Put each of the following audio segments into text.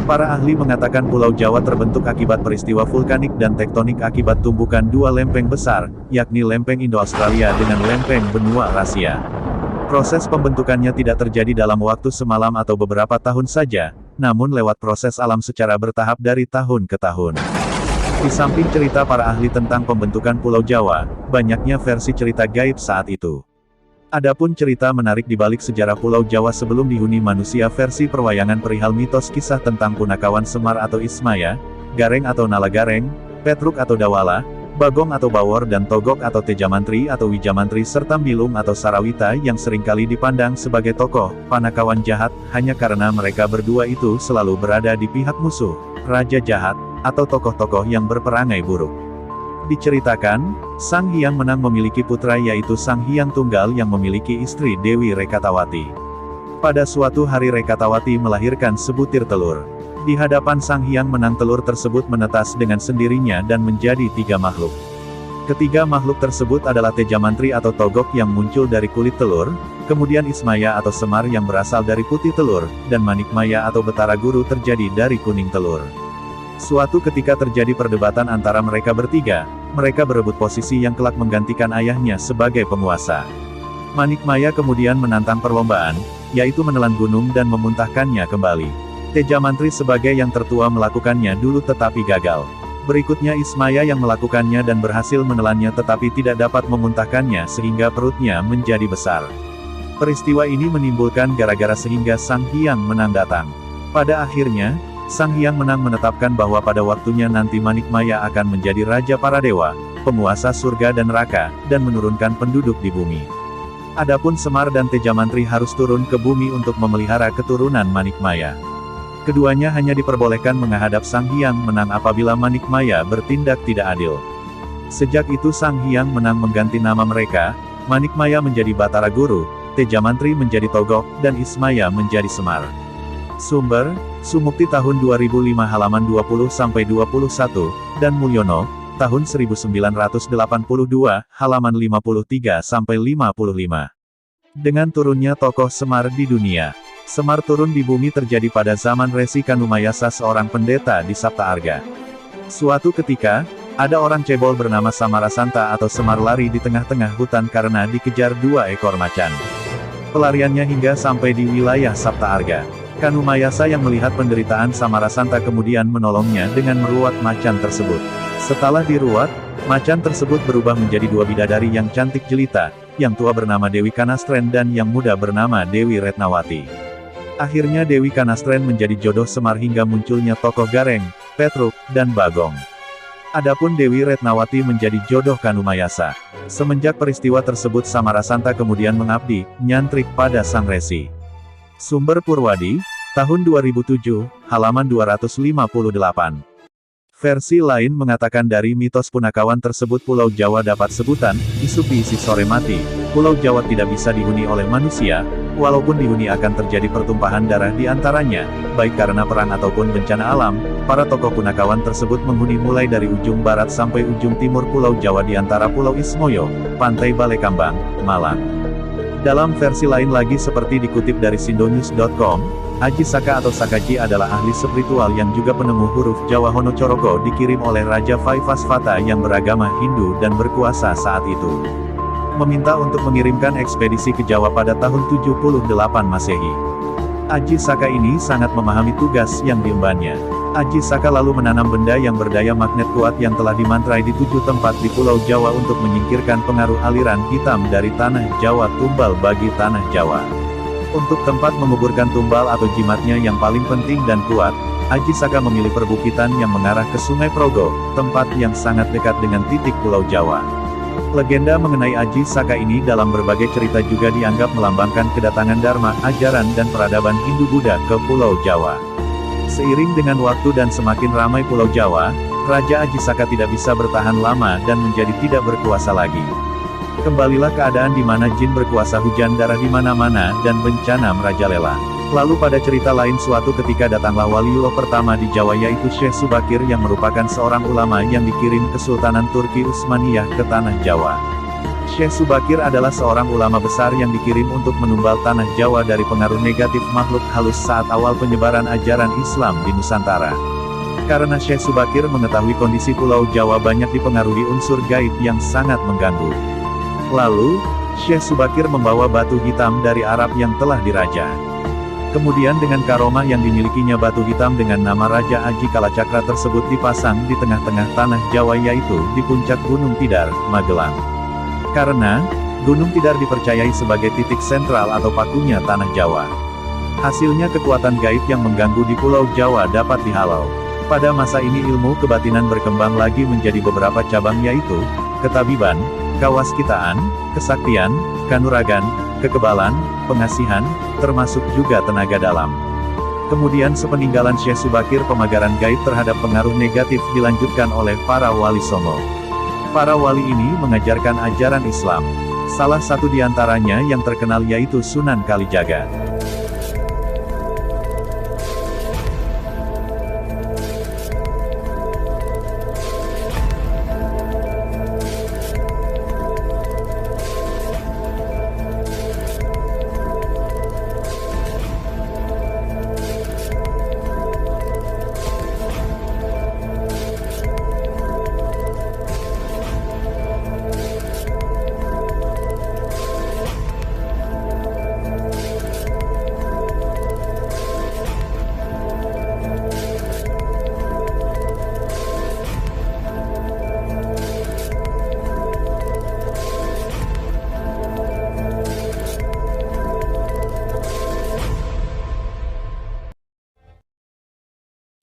Para ahli mengatakan Pulau Jawa terbentuk akibat peristiwa vulkanik dan tektonik akibat tumbukan dua lempeng besar, yakni lempeng Indo-Australia dengan lempeng benua Rasia. Proses pembentukannya tidak terjadi dalam waktu semalam atau beberapa tahun saja, namun lewat proses alam secara bertahap dari tahun ke tahun. Di samping cerita para ahli tentang pembentukan Pulau Jawa, banyaknya versi cerita gaib saat itu. Adapun cerita menarik di balik sejarah Pulau Jawa sebelum dihuni manusia versi perwayangan perihal mitos kisah tentang Punakawan Semar atau Ismaya, Gareng atau Nalagareng, Petruk atau Dawala, Bagong atau Bawor dan Togok atau Tejamantri atau Wijamantri serta Milung atau Sarawita yang seringkali dipandang sebagai tokoh Panakawan jahat, hanya karena mereka berdua itu selalu berada di pihak musuh, raja jahat, atau tokoh-tokoh yang berperangai buruk. Diceritakan, Sang Hyang Menang memiliki putra yaitu Sang Hyang Tunggal yang memiliki istri Dewi Rekatawati. Pada suatu hari Rekatawati melahirkan sebutir telur. Di hadapan Sang Hyang Menang telur tersebut menetas dengan sendirinya dan menjadi 3 makhluk. Ketiga makhluk tersebut adalah Tejamantri atau Togok yang muncul dari kulit telur, kemudian Ismaya atau Semar yang berasal dari putih telur, dan Manikmaya atau Betara Guru terjadi dari kuning telur. Suatu ketika terjadi perdebatan antara mereka bertiga, mereka berebut posisi yang kelak menggantikan ayahnya sebagai penguasa. Manikmaya kemudian menantang perlombaan, yaitu menelan gunung dan memuntahkannya kembali. Tejamantri sebagai yang tertua melakukannya dulu tetapi gagal. Berikutnya Ismaya yang melakukannya dan berhasil menelannya tetapi tidak dapat memuntahkannya sehingga perutnya menjadi besar. Peristiwa ini menimbulkan gara-gara sehingga Sang Hyang Menang datang. Pada akhirnya, Sang Hyang Menang menetapkan bahwa pada waktunya nanti Manikmaya akan menjadi raja para dewa, penguasa surga dan neraka, dan menurunkan penduduk di bumi. Adapun Semar dan Tejamantri harus turun ke bumi untuk memelihara keturunan Manikmaya. Keduanya hanya diperbolehkan menghadap Sang Hyang Menang apabila Manikmaya bertindak tidak adil. Sejak itu Sang Hyang Menang mengganti nama mereka, Manikmaya menjadi Batara Guru, Tejamantri menjadi Togok, dan Ismaya menjadi Semar. Sumber, Sumukti tahun 2005 halaman 20-21, dan Mulyono, tahun 1982, halaman 53-55. Dengan turunnya tokoh Semar di dunia. Semar turun di bumi terjadi pada zaman Resi Kanumayasa seorang pendeta di Saptaarga. Suatu ketika, ada orang cebol bernama Samarasanta atau Semar lari di tengah-tengah hutan karena dikejar 2 ekor macan. Pelariannya hingga sampai di wilayah Saptaarga. Kanumayasa yang melihat penderitaan Samarasanta kemudian menolongnya dengan meruat macan tersebut. Setelah diruat, macan tersebut berubah menjadi 2 bidadari yang cantik jelita, yang tua bernama Dewi Kanastren dan yang muda bernama Dewi Retnawati. Akhirnya Dewi Kanastren menjadi jodoh Semar hingga munculnya tokoh Gareng, Petruk, dan Bagong. Adapun Dewi Retnawati menjadi jodoh Kanumayasa. Semenjak peristiwa tersebut Samarasanta kemudian mengabdi, nyantrik pada Sang Resi. Sumber Purwadi, tahun 2007, halaman 258. Versi lain mengatakan dari mitos Punakawan tersebut Pulau Jawa dapat sebutan, Isupi-isi sore mati. Pulau Jawa tidak bisa dihuni oleh manusia, walaupun dihuni akan terjadi pertumpahan darah di antaranya, baik karena perang ataupun bencana alam. Para tokoh Punakawan tersebut menghuni mulai dari ujung barat sampai ujung timur Pulau Jawa di antara Pulau Ismoyo, Pantai Balekambang, Malang. Dalam versi lain lagi seperti dikutip dari sindonews.com, Aji Saka atau Sakaji adalah ahli spiritual yang juga penemu huruf Jawa Hono Coroko dikirim oleh Raja Vaivasvata yang beragama Hindu dan berkuasa saat itu. Meminta untuk mengirimkan ekspedisi ke Jawa pada tahun 78 Masehi. Aji Saka ini sangat memahami tugas yang diembannya. Aji Saka lalu menanam benda yang berdaya magnet kuat yang telah dimantrai di 7 tempat di Pulau Jawa untuk menyingkirkan pengaruh aliran hitam dari tanah Jawa tumbal bagi tanah Jawa. Untuk tempat menguburkan tumbal atau jimatnya yang paling penting dan kuat, Aji Saka memilih perbukitan yang mengarah ke Sungai Progo, tempat yang sangat dekat dengan titik Pulau Jawa. Legenda mengenai Aji Saka ini dalam berbagai cerita juga dianggap melambangkan kedatangan Dharma, ajaran dan peradaban Hindu-Buddha ke Pulau Jawa. Seiring dengan waktu dan semakin ramai Pulau Jawa, Raja Aji Saka tidak bisa bertahan lama dan menjadi tidak berkuasa lagi. Kembalilah keadaan di mana jin berkuasa, hujan darah di mana-mana dan bencana merajalela. Lalu pada cerita lain suatu ketika datanglah waliullah pertama di Jawa yaitu Syekh Subakir yang merupakan seorang ulama yang dikirim Kesultanan Turki Utsmaniyah ke tanah Jawa. Syekh Subakir adalah seorang ulama besar yang dikirim untuk menumbal tanah Jawa dari pengaruh negatif makhluk halus saat awal penyebaran ajaran Islam di Nusantara. Karena Syekh Subakir mengetahui kondisi Pulau Jawa banyak dipengaruhi unsur gaib yang sangat mengganggu. Lalu, Syekh Subakir membawa batu hitam dari Arab yang telah dirajah. Kemudian dengan karomah yang dimilikinya batu hitam dengan nama Raja Aji Kalacakra tersebut dipasang di tengah-tengah tanah Jawa yaitu di puncak Gunung Tidar, Magelang. Karena, Gunung Tidar dipercayai sebagai titik sentral atau pakunya tanah Jawa. Hasilnya kekuatan gaib yang mengganggu di Pulau Jawa dapat dihalau. Pada masa ini ilmu kebatinan berkembang lagi menjadi beberapa cabang yaitu, ketabiban, kawaskitaan, kesaktian, kanuragan, kekebalan, pengasihan, termasuk juga tenaga dalam. Kemudian sepeninggalan Syekh Subakir pemagaran gaib terhadap pengaruh negatif dilanjutkan oleh para wali songo. Para wali ini mengajarkan ajaran Islam. Salah satu di antaranya yang terkenal yaitu Sunan Kalijaga.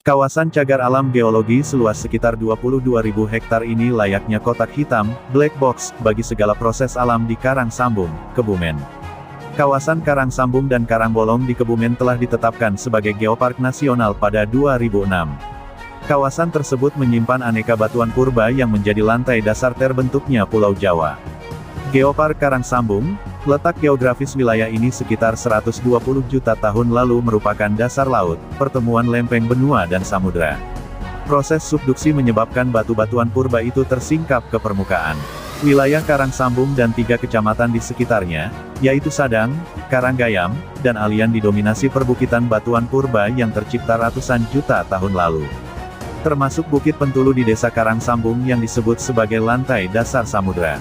Kawasan cagar alam geologi seluas sekitar 22.000 hektar ini layaknya kotak hitam, black box, bagi segala proses alam di Karangsambung, Kebumen. Kawasan Karangsambung dan Karangbolong di Kebumen telah ditetapkan sebagai Geopark Nasional pada 2006. Kawasan tersebut menyimpan aneka batuan purba yang menjadi lantai dasar terbentuknya Pulau Jawa. Geopark Karangsambung, letak geografis wilayah ini sekitar 120 juta tahun lalu merupakan dasar laut, pertemuan lempeng benua dan samudra. Proses subduksi menyebabkan batu-batuan purba itu tersingkap ke permukaan. Wilayah Karangsambung dan 3 kecamatan di sekitarnya, yaitu Sadang, Karanggayam, dan Alian didominasi perbukitan batuan purba yang tercipta ratusan juta tahun lalu. Termasuk Bukit Pentulu di desa Karangsambung yang disebut sebagai lantai dasar samudra.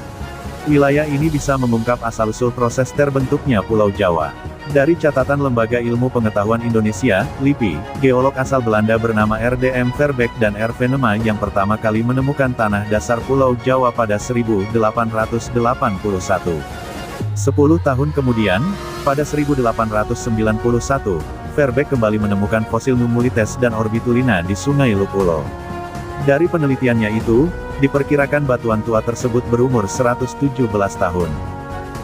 Wilayah ini bisa mengungkap asal-usul proses terbentuknya Pulau Jawa. Dari catatan Lembaga Ilmu Pengetahuan Indonesia, LIPI, geolog asal Belanda bernama R.D.M. Verbeek dan R. Venema yang pertama kali menemukan tanah dasar Pulau Jawa pada 1881. 10 tahun kemudian, pada 1891, Verbeek kembali menemukan fosil Nummulites dan Orbitulina di Sungai Lupulo. Dari penelitiannya itu, diperkirakan batuan tua tersebut berumur 117 tahun.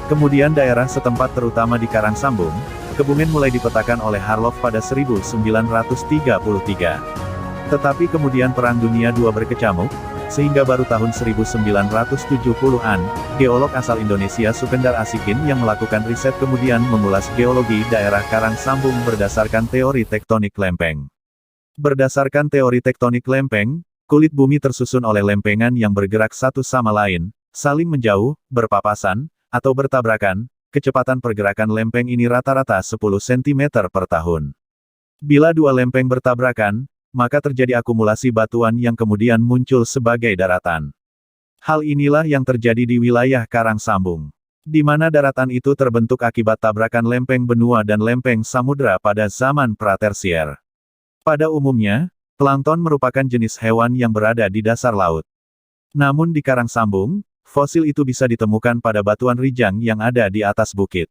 Kemudian daerah setempat terutama di Karangsambung, Kebumen mulai dipetakan oleh Harloff pada 1933. Tetapi kemudian Perang Dunia II berkecamuk, sehingga baru tahun 1970-an, geolog asal Indonesia Sukendar Asikin yang melakukan riset kemudian mengulas geologi daerah Karangsambung berdasarkan teori tektonik lempeng. Berdasarkan teori tektonik lempeng, kulit bumi tersusun oleh lempengan yang bergerak satu sama lain, saling menjauh, berpapasan, atau bertabrakan. Kecepatan pergerakan lempeng ini rata-rata 10 cm per tahun. Bila dua lempeng bertabrakan, maka terjadi akumulasi batuan yang kemudian muncul sebagai daratan. Hal inilah yang terjadi di wilayah Karangsambung, di mana daratan itu terbentuk akibat tabrakan lempeng benua dan lempeng samudra pada zaman pratersier. Pada umumnya, plankton merupakan jenis hewan yang berada di dasar laut. Namun di Karangsambung, fosil itu bisa ditemukan pada batuan rijang yang ada di atas bukit.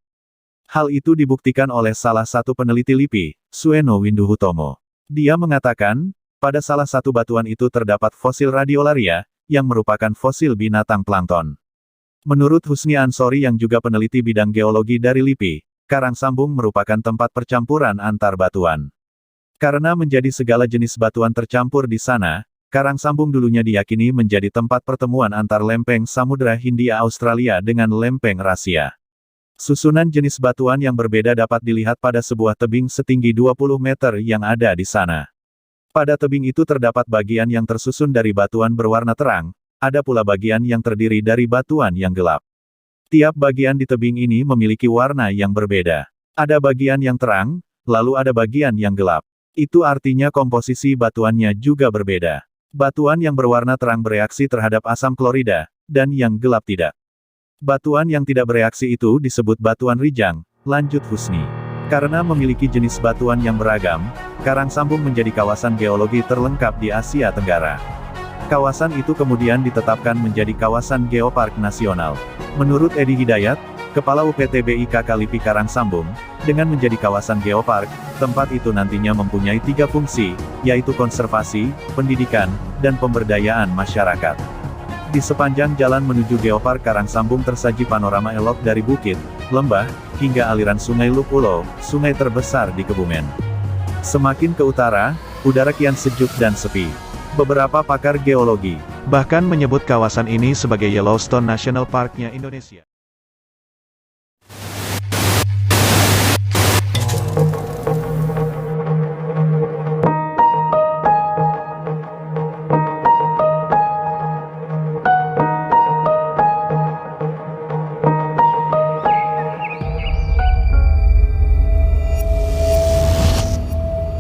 Hal itu dibuktikan oleh salah satu peneliti LIPI, Sueno Winduhutomo. Dia mengatakan, pada salah satu batuan itu terdapat fosil radiolaria, yang merupakan fosil binatang plankton. Menurut Husni Ansori yang juga peneliti bidang geologi dari LIPI, Karangsambung merupakan tempat percampuran antar batuan. Karena menjadi segala jenis batuan tercampur di sana, Karangsambung dulunya diyakini menjadi tempat pertemuan antar lempeng Samudra Hindia Australia dengan lempeng Rasia. Susunan jenis batuan yang berbeda dapat dilihat pada sebuah tebing setinggi 20 meter yang ada di sana. Pada tebing itu terdapat bagian yang tersusun dari batuan berwarna terang, ada pula bagian yang terdiri dari batuan yang gelap. Tiap bagian di tebing ini memiliki warna yang berbeda. Ada bagian yang terang, lalu ada bagian yang gelap. Itu artinya komposisi batuannya juga berbeda. Batuan yang berwarna terang bereaksi terhadap asam klorida, dan yang gelap tidak. Batuan yang tidak bereaksi itu disebut batuan rijang, lanjut Husni. Karena memiliki jenis batuan yang beragam, Karangsambung menjadi kawasan geologi terlengkap di Asia Tenggara. Kawasan itu kemudian ditetapkan menjadi kawasan geopark nasional. Menurut Edi Hidayat, Kepala UPTBIK Kalipi Karangsambung, dengan menjadi kawasan geopark, tempat itu nantinya mempunyai 3 fungsi, yaitu konservasi, pendidikan, dan pemberdayaan masyarakat. Di sepanjang jalan menuju geopark Karangsambung tersaji panorama elok dari bukit, lembah, hingga aliran sungai Lupulo, sungai terbesar di Kebumen. Semakin ke utara, udara kian sejuk dan sepi. Beberapa pakar geologi bahkan menyebut kawasan ini sebagai Yellowstone National Park-nya Indonesia.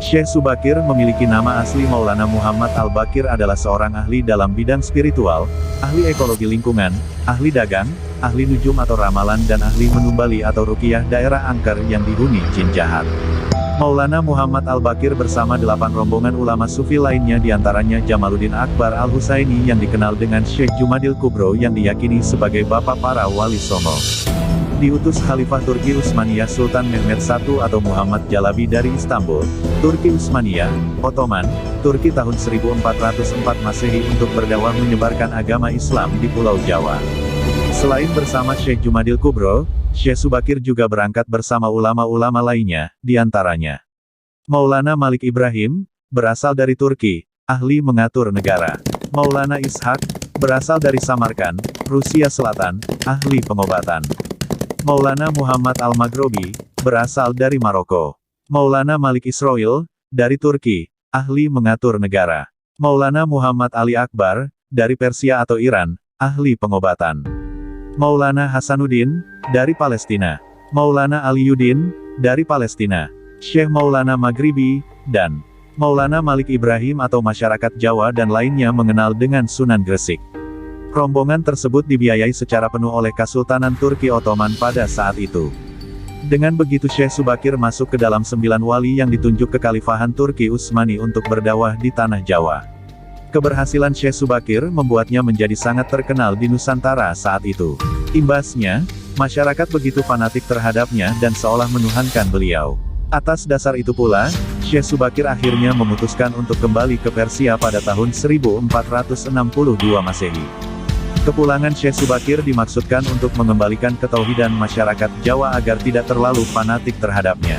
Syekh Subakir memiliki nama asli Maulana Muhammad Al-Bakir adalah seorang ahli dalam bidang spiritual, ahli ekologi lingkungan, ahli dagang, ahli nujum atau ramalan dan ahli menumbali atau ruqyah daerah angker yang dihuni jin jahat. Maulana Muhammad Al-Bakir bersama 8 rombongan ulama sufi lainnya diantaranya Jamaluddin Akbar Al-Husaini yang dikenal dengan Syekh Jumadil Kubro yang diyakini sebagai bapak para wali songo. Diutus Khalifah Turki Utsmaniyah Sultan Mehmed I atau Muhammad Jalabi dari Istanbul, Turki Utsmaniyah, Ottoman, Turki tahun 1404 Masehi untuk berdakwah menyebarkan agama Islam di Pulau Jawa. Selain bersama Syekh Jumadil Kubro, Syekh Subakir juga berangkat bersama ulama-ulama lainnya, diantaranya Maulana Malik Ibrahim, berasal dari Turki, ahli mengatur negara. Maulana Ishak, berasal dari Samarkand, Rusia Selatan, ahli pengobatan. Maulana Muhammad Al-Maghrobi, berasal dari Maroko. Maulana Malik Israil, dari Turki, ahli mengatur negara. Maulana Muhammad Ali Akbar, dari Persia atau Iran, ahli pengobatan. Maulana Hasanuddin, dari Palestina. Maulana Aliyuddin, dari Palestina. Syekh Maulana Maghribi, dan Maulana Malik Ibrahim atau masyarakat Jawa dan lainnya mengenal dengan Sunan Gresik. Rombongan tersebut dibiayai secara penuh oleh Kesultanan Turki Ottoman pada saat itu. Dengan begitu Syekh Subakir masuk ke dalam 9 wali yang ditunjuk ke Khalifahan Turki Utsmani untuk berdakwah di Tanah Jawa. Keberhasilan Syekh Subakir membuatnya menjadi sangat terkenal di Nusantara saat itu. Imbasnya, masyarakat begitu fanatik terhadapnya dan seolah menuhankan beliau. Atas dasar itu pula, Syekh Subakir akhirnya memutuskan untuk kembali ke Persia pada tahun 1462 Masehi. Kepulangan Syekh Subakir dimaksudkan untuk mengembalikan ketauhidan masyarakat Jawa agar tidak terlalu fanatik terhadapnya.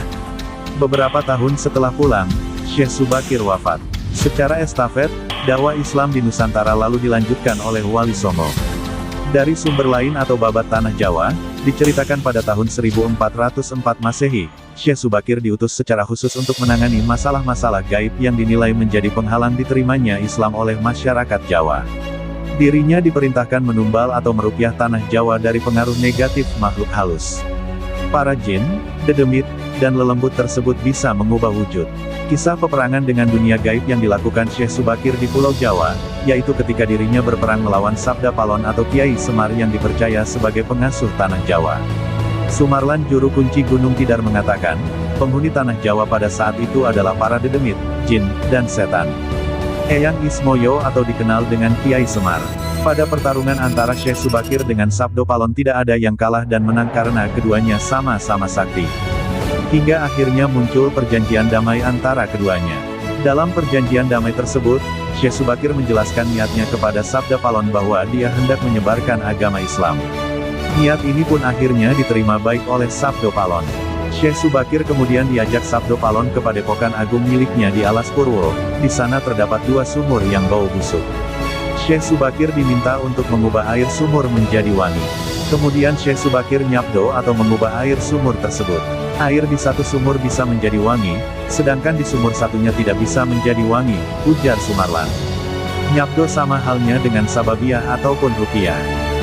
Beberapa tahun setelah pulang, Syekh Subakir wafat. Secara estafet, dakwah Islam di Nusantara lalu dilanjutkan oleh Wali Songo. Dari sumber lain atau babat Tanah Jawa, diceritakan pada tahun 1404 Masehi, Syekh Subakir diutus secara khusus untuk menangani masalah-masalah gaib yang dinilai menjadi penghalang diterimanya Islam oleh masyarakat Jawa. Dirinya diperintahkan menumbal atau meruqyah Tanah Jawa dari pengaruh negatif makhluk halus. Para jin, dedemit, dan lelembut tersebut bisa mengubah wujud. Kisah peperangan dengan dunia gaib yang dilakukan Syekh Subakir di Pulau Jawa, yaitu ketika dirinya berperang melawan Sabda Palon atau Kiai Semar yang dipercaya sebagai pengasuh Tanah Jawa. Sumarlan juru kunci Gunung Tidar mengatakan, penghuni Tanah Jawa pada saat itu adalah para dedemit, jin, dan setan. Eyang Ismoyo atau dikenal dengan Kiai Semar. Pada pertarungan antara Syekh Subakir dengan Sabdo Palon tidak ada yang kalah dan menang karena keduanya sama-sama sakti. Hingga akhirnya muncul perjanjian damai antara keduanya. Dalam perjanjian damai tersebut, Syekh Subakir menjelaskan niatnya kepada Sabda Palon bahwa dia hendak menyebarkan agama Islam. Niat ini pun akhirnya diterima baik oleh Sabdo Palon. Syekh Subakir kemudian diajak Sabdo Palon ke Padepokan Agung miliknya di Alas Purwo. Di sana terdapat 2 sumur yang bau busuk. Syekh Subakir diminta untuk mengubah air sumur menjadi wangi. Kemudian Syekh Subakir nyabdo atau mengubah air sumur tersebut. Air di satu sumur bisa menjadi wangi, sedangkan di sumur satunya tidak bisa menjadi wangi, ujar Sumarlan. Nyabdo sama halnya dengan sababiah ataupun ruqyah.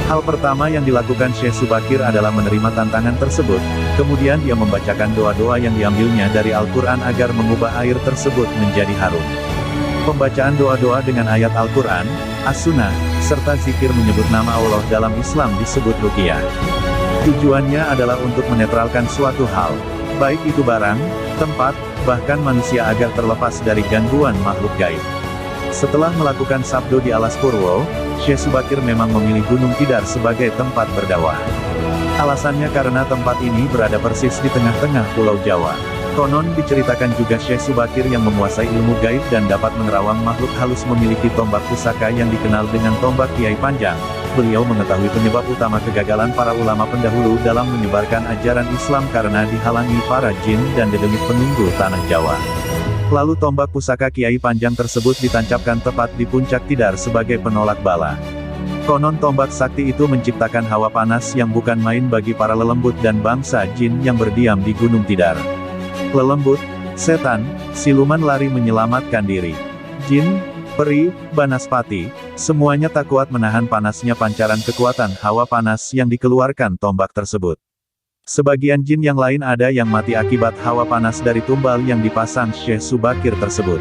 Hal pertama yang dilakukan Syekh Subakir adalah menerima tantangan tersebut, kemudian dia membacakan doa-doa yang diambilnya dari Al-Quran agar mengubah air tersebut menjadi harum. Pembacaan doa-doa dengan ayat Al-Quran, As-Sunnah, serta zikir menyebut nama Allah dalam Islam disebut ruqyah. Tujuannya adalah untuk menetralkan suatu hal, baik itu barang, tempat, bahkan manusia agar terlepas dari gangguan makhluk gaib. Setelah melakukan sabdo di Alas Purwo, Syekh Subakir memang memilih Gunung Tidar sebagai tempat berdakwah. Alasannya karena tempat ini berada persis di tengah-tengah Pulau Jawa. Konon diceritakan juga Syekh Subakir yang menguasai ilmu gaib dan dapat menerawang makhluk halus memiliki tombak pusaka yang dikenal dengan tombak Kiai Panjang. Beliau mengetahui penyebab utama kegagalan para ulama pendahulu dalam menyebarkan ajaran Islam karena dihalangi para jin dan dedemit penunggu tanah Jawa. Lalu tombak pusaka Kiai Panjang tersebut ditancapkan tepat di puncak Tidar sebagai penolak bala. Konon tombak sakti itu menciptakan hawa panas yang bukan main bagi para lelembut dan bangsa jin yang berdiam di Gunung Tidar. Lelembut, setan, siluman lari menyelamatkan diri. Jin, peri, banaspati, semuanya tak kuat menahan panasnya pancaran kekuatan hawa panas yang dikeluarkan tombak tersebut. Sebagian jin yang lain ada yang mati akibat hawa panas dari tumbal yang dipasang Syekh Subakir tersebut.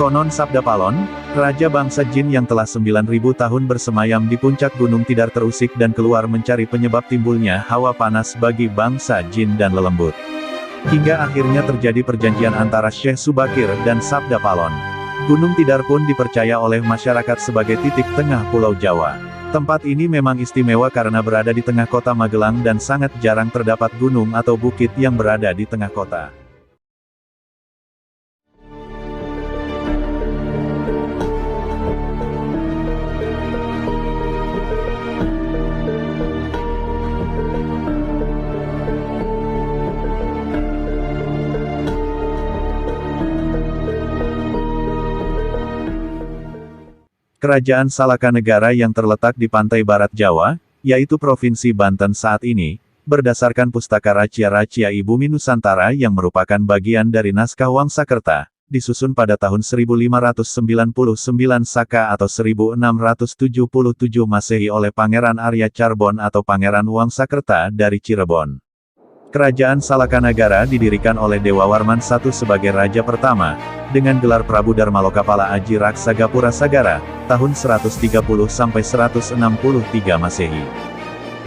Konon Sabda Palon, raja bangsa jin yang telah 9.000 tahun bersemayam di puncak Gunung Tidar terusik dan keluar mencari penyebab timbulnya hawa panas bagi bangsa jin dan lelembut. Hingga akhirnya terjadi perjanjian antara Syekh Subakir dan Sabda Palon. Gunung Tidar pun dipercaya oleh masyarakat sebagai titik tengah Pulau Jawa. Tempat ini memang istimewa karena berada di tengah kota Magelang dan sangat jarang terdapat gunung atau bukit yang berada di tengah kota. Kerajaan Salakanegara yang terletak di pantai barat Jawa, yaitu Provinsi Banten saat ini, berdasarkan Pustaka Racia-Racia Ibumi Nusantara yang merupakan bagian dari naskah Wangsakerta, disusun pada tahun 1599 Saka atau 1677 Masehi oleh Pangeran Arya Charbon atau Pangeran Wangsakerta dari Cirebon. Kerajaan Salakanegara didirikan oleh Dewa Warman I sebagai raja pertama, dengan gelar Prabu Darmalokapala Aji Raksa Gapura Sagara, tahun 130-163 Masehi.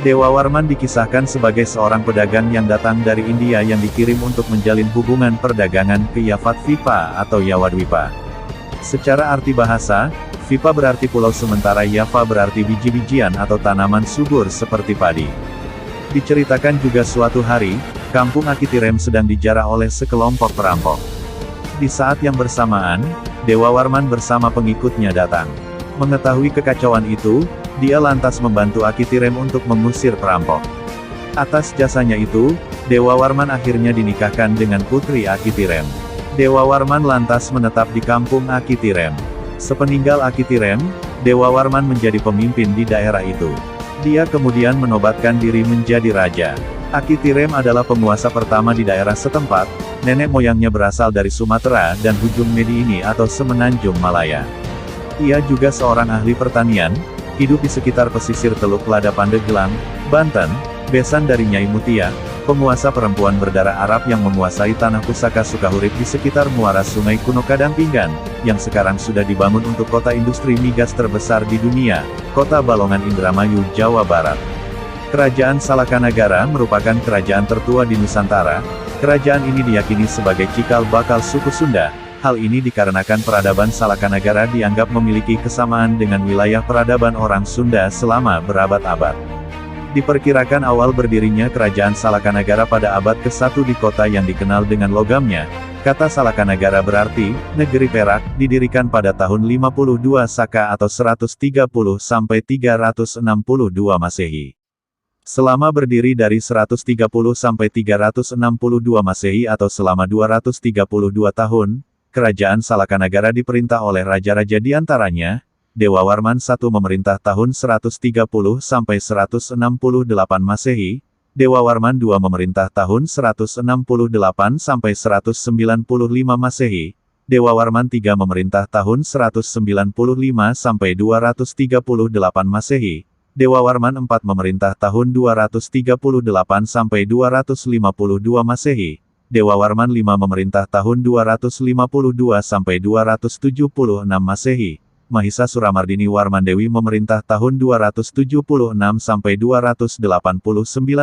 Dewa Warman dikisahkan sebagai seorang pedagang yang datang dari India yang dikirim untuk menjalin hubungan perdagangan ke Yavatvipa atau Yawadwipa. Secara arti bahasa, Vipa berarti pulau sementara Yava berarti biji-bijian atau tanaman subur seperti padi. Diceritakan juga suatu hari, kampung Akitirem sedang dijarah oleh sekelompok perampok. Di saat yang bersamaan, Dewa Warman bersama pengikutnya datang. Mengetahui kekacauan itu, dia lantas membantu Akitirem untuk mengusir perampok. Atas jasanya itu, Dewa Warman akhirnya dinikahkan dengan putri Akitirem. Dewa Warman lantas menetap di kampung Akitirem. Sepeninggal Akitirem, Dewa Warman menjadi pemimpin di daerah itu. Dia kemudian menobatkan diri menjadi raja. Akitirem adalah penguasa pertama di daerah setempat, nenek moyangnya berasal dari Sumatera dan Hujung Mediini atau Semenanjung Malaya. Ia juga seorang ahli pertanian, hidup di sekitar pesisir Teluk Lada Pandeglang, Banten, besan dari Nyai Mutia, penguasa perempuan berdarah Arab yang menguasai tanah pusaka Sukahurip di sekitar muara Sungai Kuno Kadangpinggan, yang sekarang sudah dibangun untuk kota industri migas terbesar di dunia, Kota Balongan Indramayu, Jawa Barat. Kerajaan Salakanegara merupakan kerajaan tertua di Nusantara. Kerajaan ini diyakini sebagai cikal bakal suku Sunda. Hal ini dikarenakan peradaban Salakanegara dianggap memiliki kesamaan dengan wilayah peradaban orang Sunda selama berabad-abad. Diperkirakan awal berdirinya kerajaan Salakanegara pada abad ke-1 di kota yang dikenal dengan logamnya. Kata Salakanegara berarti, negeri perak, didirikan pada tahun 52 Saka atau 130-362 Masehi. Selama berdiri dari 130-362 Masehi atau selama 232 tahun, kerajaan Salakanegara diperintah oleh raja-raja di antaranya, Dewa Warman I memerintah tahun 130-168 Masehi, Dewa Warman II memerintah tahun 168-195 Masehi, Dewa Warman III memerintah tahun 195-238 Masehi, Dewa Warman IV memerintah tahun 238 sampai 252 Masehi. Dewa Warman V memerintah tahun 252 sampai 276 Masehi. Mahisa Suramardini Warmandewi memerintah tahun 276 sampai 289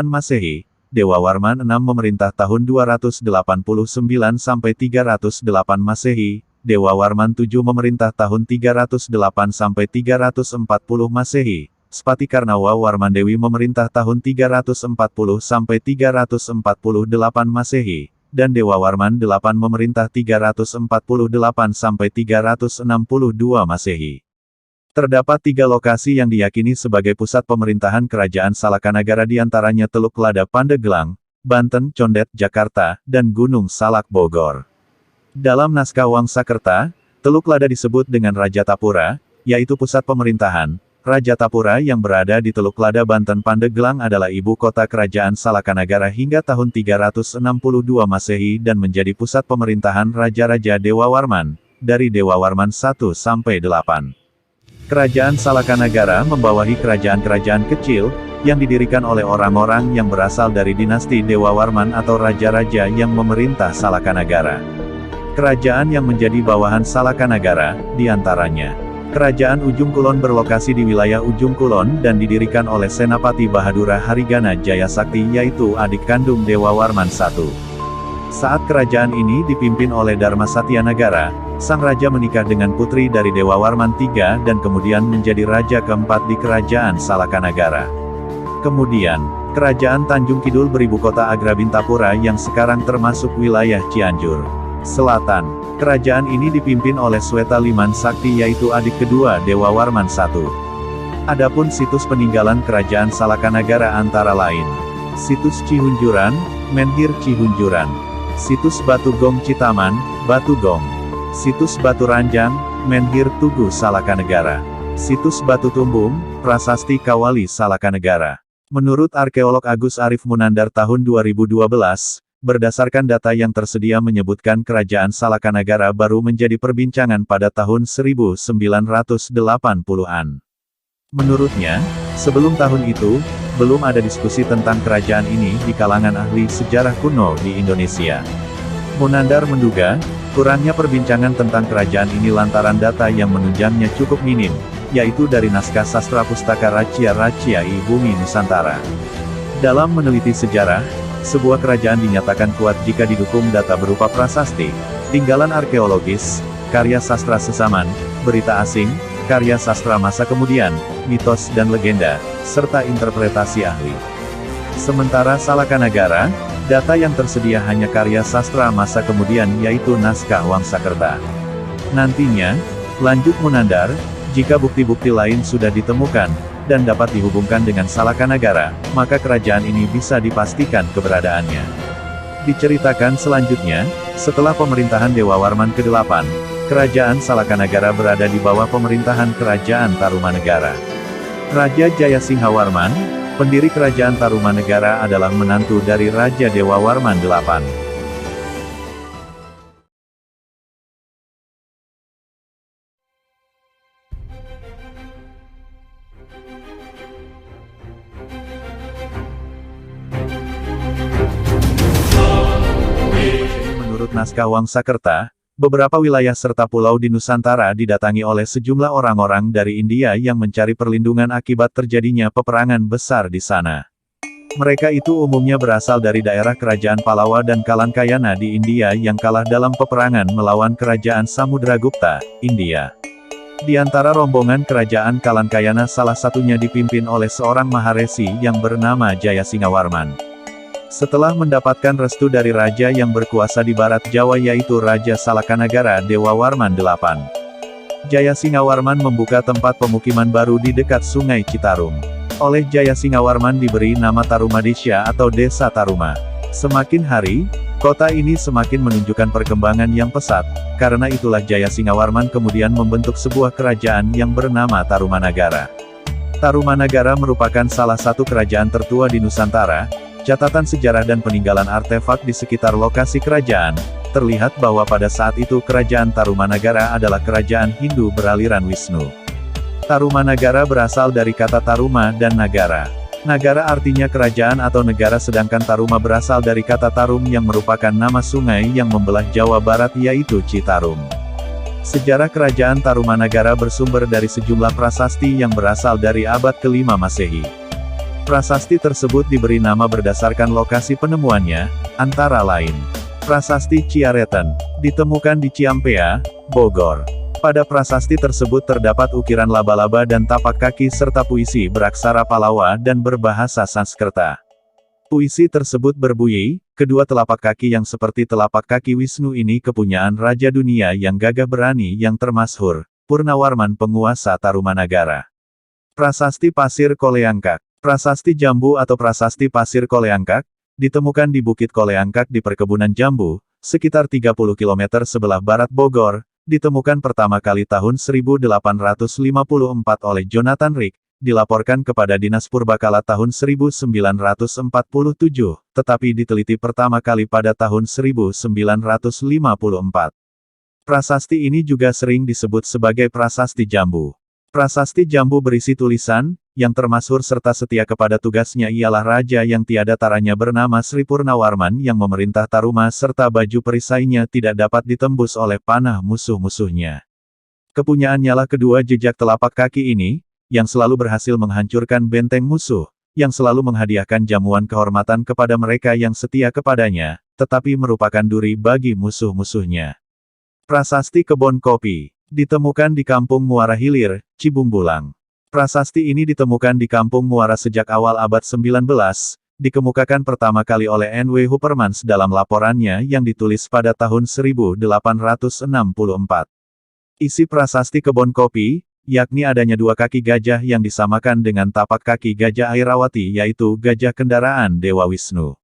Masehi. Dewa Warman VI memerintah tahun 289 sampai 308 Masehi. Dewa Warman VII memerintah tahun 308 sampai 340 Masehi. Spati Karnawa Warmandewi memerintah tahun 340 sampai 348 Masehi, dan Dewa Warman VIII memerintah 348 sampai 362 Masehi. Terdapat 3 lokasi yang diyakini sebagai pusat pemerintahan kerajaan Salakanagara, diantaranya Teluk Lada Pandeglang, Banten, Condet, Jakarta, dan Gunung Salak, Bogor. Dalam naskah Wangsakerta, Teluk Lada disebut dengan Raja Tapura, yaitu pusat pemerintahan. Raja Tapura yang berada di Teluk Lada, Banten, Pandeglang adalah ibu kota kerajaan Salakanagara hingga tahun 362 Masehi dan menjadi pusat pemerintahan Raja-Raja Dewa Warman, dari Dewa Warman I sampai 8. Kerajaan Salakanagara membawahi kerajaan-kerajaan kecil, yang didirikan oleh orang-orang yang berasal dari dinasti Dewa Warman atau Raja-Raja yang memerintah Salakanagara. Kerajaan yang menjadi bawahan Salakanagara, diantaranya Kerajaan Ujung Kulon berlokasi di wilayah Ujung Kulon dan didirikan oleh Senapati Bahadura Harigana Jayasakti, yaitu adik kandung Dewa Warman I. Saat kerajaan ini dipimpin oleh Dharma Satyanagara, sang raja menikah dengan putri dari Dewa Warman III dan kemudian menjadi raja keempat di kerajaan Salakanagara. Kemudian, kerajaan Tanjung Kidul beribu kota Agrabintapura yang sekarang termasuk wilayah Cianjur Selatan. Kerajaan ini dipimpin oleh Sweta Liman Sakti, yaitu adik kedua Dewa Warman I. Adapun situs peninggalan kerajaan Salakanagara antara lain: Situs Cihunjuran, Menhir Cihunjuran; Situs Batu Gong Citaman, Batu Gong; Situs Batu Ranjang, Menhir Tugu Salakanagara; Situs Batu Tumbung, Prasasti Kawali Salakanagara. Menurut arkeolog Agus Arif Munandar tahun 2012, berdasarkan data yang tersedia menyebutkan kerajaan Salakanagara baru menjadi perbincangan pada tahun 1980-an. Menurutnya, sebelum tahun itu, belum ada diskusi tentang kerajaan ini di kalangan ahli sejarah kuno di Indonesia. Munandar menduga, kurangnya perbincangan tentang kerajaan ini lantaran data yang menunjangnya cukup minim, yaitu dari naskah sastra pustaka Rachia I Bumi Nusantara. Dalam meneliti sejarah, sebuah kerajaan dinyatakan kuat jika didukung data berupa prasasti, tinggalan arkeologis, karya sastra sesaman, berita asing, karya sastra masa kemudian, mitos dan legenda, serta interpretasi ahli. Sementara Salakanagara, data yang tersedia hanya karya sastra masa kemudian, yaitu naskah Wangsakerta. Nantinya, lanjut Munandar, jika bukti-bukti lain sudah ditemukan, dan dapat dihubungkan dengan Salakanagara, maka kerajaan ini bisa dipastikan keberadaannya. Diceritakan selanjutnya, setelah pemerintahan Dewa Warman ke-8, kerajaan Salakanagara berada di bawah pemerintahan kerajaan Tarumanegara. Raja Jayasingha Warman, pendiri kerajaan Tarumanegara, adalah menantu dari Raja Dewa Warman VIII. Menurut naskah Wangsakerta, beberapa wilayah serta pulau di Nusantara didatangi oleh sejumlah orang-orang dari India yang mencari perlindungan akibat terjadinya peperangan besar di sana. Mereka itu umumnya berasal dari daerah kerajaan Palawa dan Kalankayana di India yang kalah dalam peperangan melawan kerajaan Samudragupta, India. Di antara rombongan kerajaan Kalankayana, salah satunya dipimpin oleh seorang Maharesi yang bernama Jayasingha Warman. Setelah mendapatkan restu dari raja yang berkuasa di barat Jawa, yaitu Raja Salakanagara Dewa Warman VIII, Jayasingha Warman membuka tempat pemukiman baru di dekat Sungai Citarum. Oleh Jayasingha Warman diberi nama Tarumadesya atau Desa Taruma. Semakin hari, kota ini semakin menunjukkan perkembangan yang pesat, karena itulah Jayasingha Warman kemudian membentuk sebuah kerajaan yang bernama Tarumanagara. Tarumanagara merupakan salah satu kerajaan tertua di Nusantara. Catatan sejarah dan peninggalan artefak di sekitar lokasi kerajaan, terlihat bahwa pada saat itu kerajaan Tarumanagara adalah kerajaan Hindu beraliran Wisnu. Tarumanagara berasal dari kata Taruma dan Nagara. Nagara artinya kerajaan atau negara, sedangkan Taruma berasal dari kata Tarum yang merupakan nama sungai yang membelah Jawa Barat yaitu Citarum. Sejarah kerajaan Tarumanagara bersumber dari sejumlah prasasti yang berasal dari abad ke-5 Masehi. Prasasti tersebut diberi nama berdasarkan lokasi penemuannya, antara lain. Prasasti Ciaretan, ditemukan di Ciampea, Bogor. Pada prasasti tersebut terdapat ukiran laba-laba dan tapak kaki serta puisi beraksara Palawa dan berbahasa Sanskerta. Puisi tersebut berbunyi, kedua telapak kaki yang seperti telapak kaki Wisnu ini kepunyaan Raja Dunia yang gagah berani yang termasyhur, Purnawarman penguasa Tarumanagara. Prasasti Pasir Koleangkak. Prasasti Jambu atau Prasasti Pasir Koleangkak, ditemukan di Bukit Koleangkak di perkebunan jambu, sekitar 30 km sebelah barat Bogor. Ditemukan pertama kali tahun 1854 oleh Jonathan Rick, dilaporkan kepada Dinas Purbakala tahun 1947, tetapi diteliti pertama kali pada tahun 1954. Prasasti ini juga sering disebut sebagai Prasasti Jambu. Prasasti Jambu berisi tulisan, yang termasyhur serta setia kepada tugasnya ialah raja yang tiada taranya bernama Sri Purnawarman yang memerintah Taruma serta baju perisainya tidak dapat ditembus oleh panah musuh-musuhnya. Kepunyaannya lah kedua jejak telapak kaki ini, yang selalu berhasil menghancurkan benteng musuh, yang selalu menghadiahkan jamuan kehormatan kepada mereka yang setia kepadanya, tetapi merupakan duri bagi musuh-musuhnya. Prasasti Kebon Kopi, ditemukan di Kampung Muara Hilir, Cibungbulang. Prasasti ini ditemukan di Kampung Muara sejak awal abad 19, dikemukakan pertama kali oleh N.W. Huppermans dalam laporannya yang ditulis pada tahun 1864. Isi prasasti Kebon Kopi, yakni adanya dua kaki gajah yang disamakan dengan tapak kaki gajah Airawati yaitu gajah kendaraan Dewa Wisnu.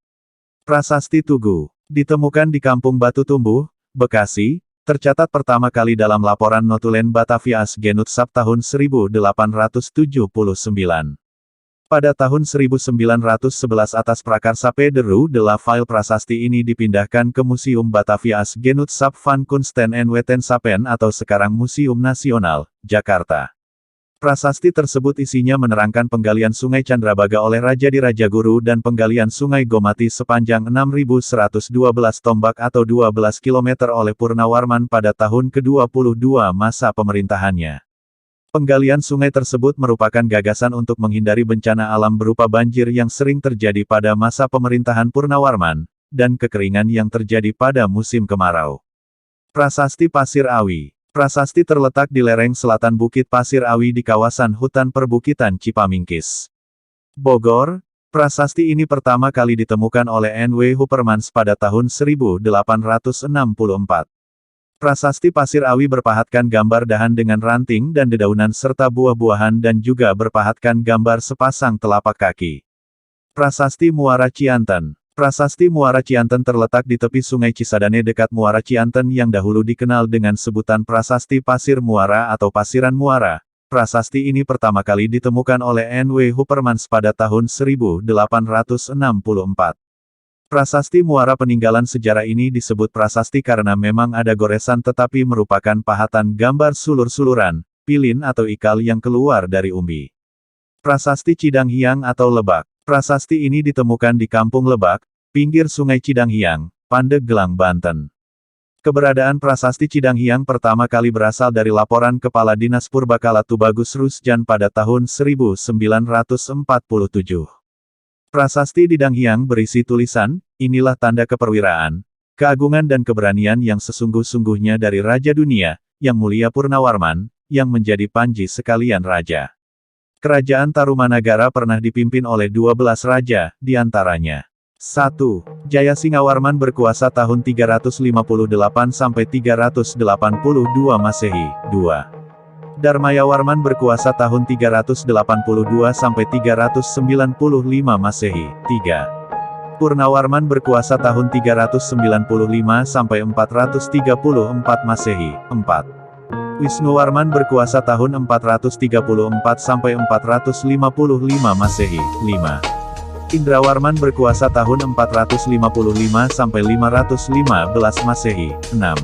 Prasasti Tugu, ditemukan di Kampung Batu Tumbuh, Bekasi, tercatat pertama kali dalam laporan Notulen Batavia Asgenutsap tahun 1879. Pada tahun 1911 atas prakarsa Pederu de la File prasasti ini dipindahkan ke Museum Batavia Asgenutsap van Kunsten en Wetensappen atau sekarang Museum Nasional, Jakarta. Prasasti tersebut isinya menerangkan penggalian Sungai Candrabaga oleh Raja di Rajaguru dan penggalian Sungai Gomati sepanjang 6.112 tombak atau 12 km oleh Purnawarman pada tahun ke-22 masa pemerintahannya. Penggalian sungai tersebut merupakan gagasan untuk menghindari bencana alam berupa banjir yang sering terjadi pada masa pemerintahan Purnawarman, dan kekeringan yang terjadi pada musim kemarau. Prasasti Pasir Awi. Prasasti terletak di lereng selatan Bukit Pasir Awi di kawasan hutan perbukitan Cipamingkis, Bogor. Prasasti ini pertama kali ditemukan oleh N.W. Huppermans pada tahun 1864. Prasasti Pasir Awi berpahatkan gambar dahan dengan ranting dan dedaunan serta buah-buahan dan juga berpahatkan gambar sepasang telapak kaki. Prasasti Muara Cianten. Prasasti Muara Cianten terletak di tepi Sungai Cisadane dekat Muara Cianten yang dahulu dikenal dengan sebutan Prasasti Pasir Muara atau Pasiran Muara. Prasasti ini pertama kali ditemukan oleh N.W. Huppermans pada tahun 1864. Prasasti Muara peninggalan sejarah ini disebut prasasti karena memang ada goresan tetapi merupakan pahatan gambar sulur-suluran, pilin atau ikal yang keluar dari umbi. Prasasti Cidanghiang atau Lebak. Prasasti ini ditemukan di Kampung Lebak, pinggir Sungai Cidanghiang, Pandeglang, Banten. Keberadaan Prasasti Cidanghiang pertama kali berasal dari laporan Kepala Dinas Purbakala Tubagus Rusjan pada tahun 1947. Prasasti Didanghiang berisi tulisan, inilah tanda keperwiraan, keagungan dan keberanian yang sesungguh-sungguhnya dari Raja Dunia, yang mulia Purnawarman, yang menjadi panji sekalian raja. Kerajaan Tarumanagara pernah dipimpin oleh 12 raja, diantaranya 1. Jayasingawarman berkuasa tahun 358 sampai 382 Masehi. 2. Darmayawarman berkuasa tahun 382 sampai 395 Masehi. 3. Purnawarman berkuasa tahun 395 sampai 434 Masehi. 4. Wisnuwarman berkuasa tahun 434 sampai 455 Masehi. 5. Indrawarman berkuasa tahun 455 sampai 515 Masehi. 6.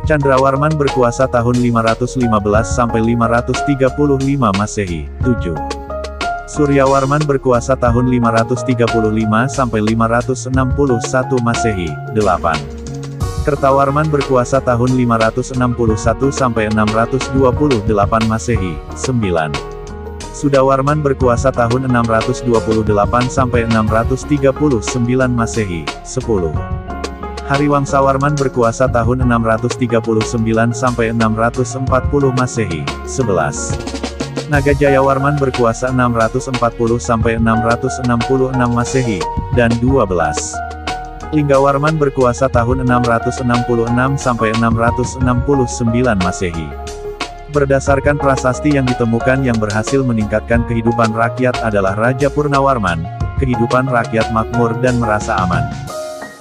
Candrawarman berkuasa tahun 515 sampai 535 Masehi. 7. Suryawarman berkuasa tahun 535 sampai 561 Masehi. 8. Kertawarman berkuasa tahun 561 sampai 628 Masehi. 9. Sudawarman berkuasa tahun 628 sampai 639 Masehi. 10. Hariwangsawarman berkuasa tahun 639 sampai 640 Masehi. 11. Nagajayawarman berkuasa 640 sampai 666 Masehi, dan 12. Linggawarman berkuasa tahun 666 sampai 669 Masehi. Berdasarkan prasasti yang ditemukan yang berhasil meningkatkan kehidupan rakyat adalah Raja Purnawarman, kehidupan rakyat makmur dan merasa aman.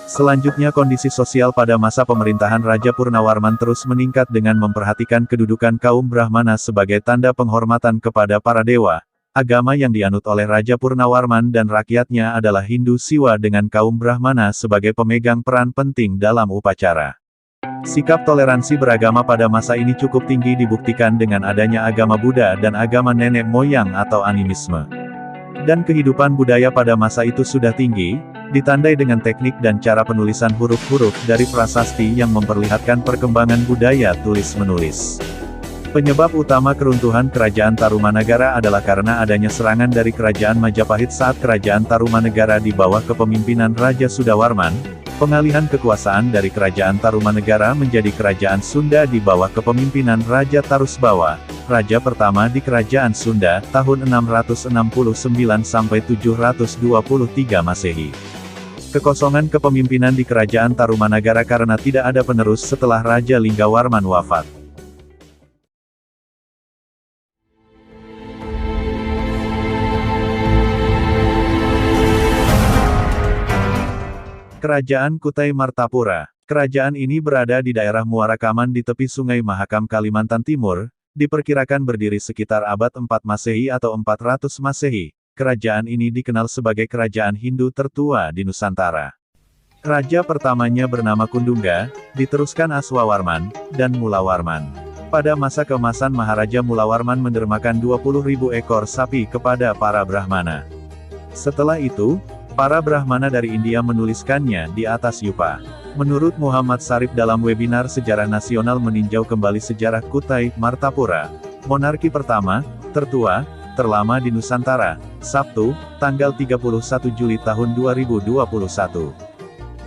Selanjutnya kondisi sosial pada masa pemerintahan Raja Purnawarman terus meningkat dengan memperhatikan kedudukan kaum Brahmana sebagai tanda penghormatan kepada para dewa. Agama yang dianut oleh Raja Purnawarman dan rakyatnya adalah Hindu Siwa dengan kaum Brahmana sebagai pemegang peran penting dalam upacara. Sikap toleransi beragama pada masa ini cukup tinggi dibuktikan dengan adanya agama Buddha dan agama nenek moyang atau animisme. Dan kehidupan budaya pada masa itu sudah tinggi, ditandai dengan teknik dan cara penulisan huruf-huruf dari prasasti yang memperlihatkan perkembangan budaya tulis-menulis. Penyebab utama keruntuhan kerajaan Tarumanagara adalah karena adanya serangan dari kerajaan Majapahit saat kerajaan Tarumanagara di bawah kepemimpinan Raja Sudawarman. Pengalihan kekuasaan dari kerajaan Tarumanagara menjadi kerajaan Sunda di bawah kepemimpinan Raja Tarusbawa, raja pertama di kerajaan Sunda, tahun 669 sampai 723 Masehi. Kekosongan kepemimpinan di kerajaan Tarumanagara karena tidak ada penerus setelah Raja Linggawarman wafat. Kerajaan Kutai Martapura. Kerajaan ini berada di daerah Muara Kaman di tepi Sungai Mahakam Kalimantan Timur, diperkirakan berdiri sekitar abad 4 Masehi atau 400 Masehi. Kerajaan ini dikenal sebagai kerajaan Hindu tertua di Nusantara. Raja pertamanya bernama Kundungga, diteruskan Aswawarman, dan Mulawarman. Pada masa keemasan Maharaja Mulawarman mendermakan 20.000 ekor sapi kepada para Brahmana. Setelah itu, para Brahmana dari India menuliskannya di atas yupa. Menurut Muhammad Sarif dalam webinar Sejarah Nasional meninjau kembali sejarah Kutai Martapura, monarki pertama, tertua, terlama di Nusantara, Sabtu, tanggal 31 Juli tahun 2021.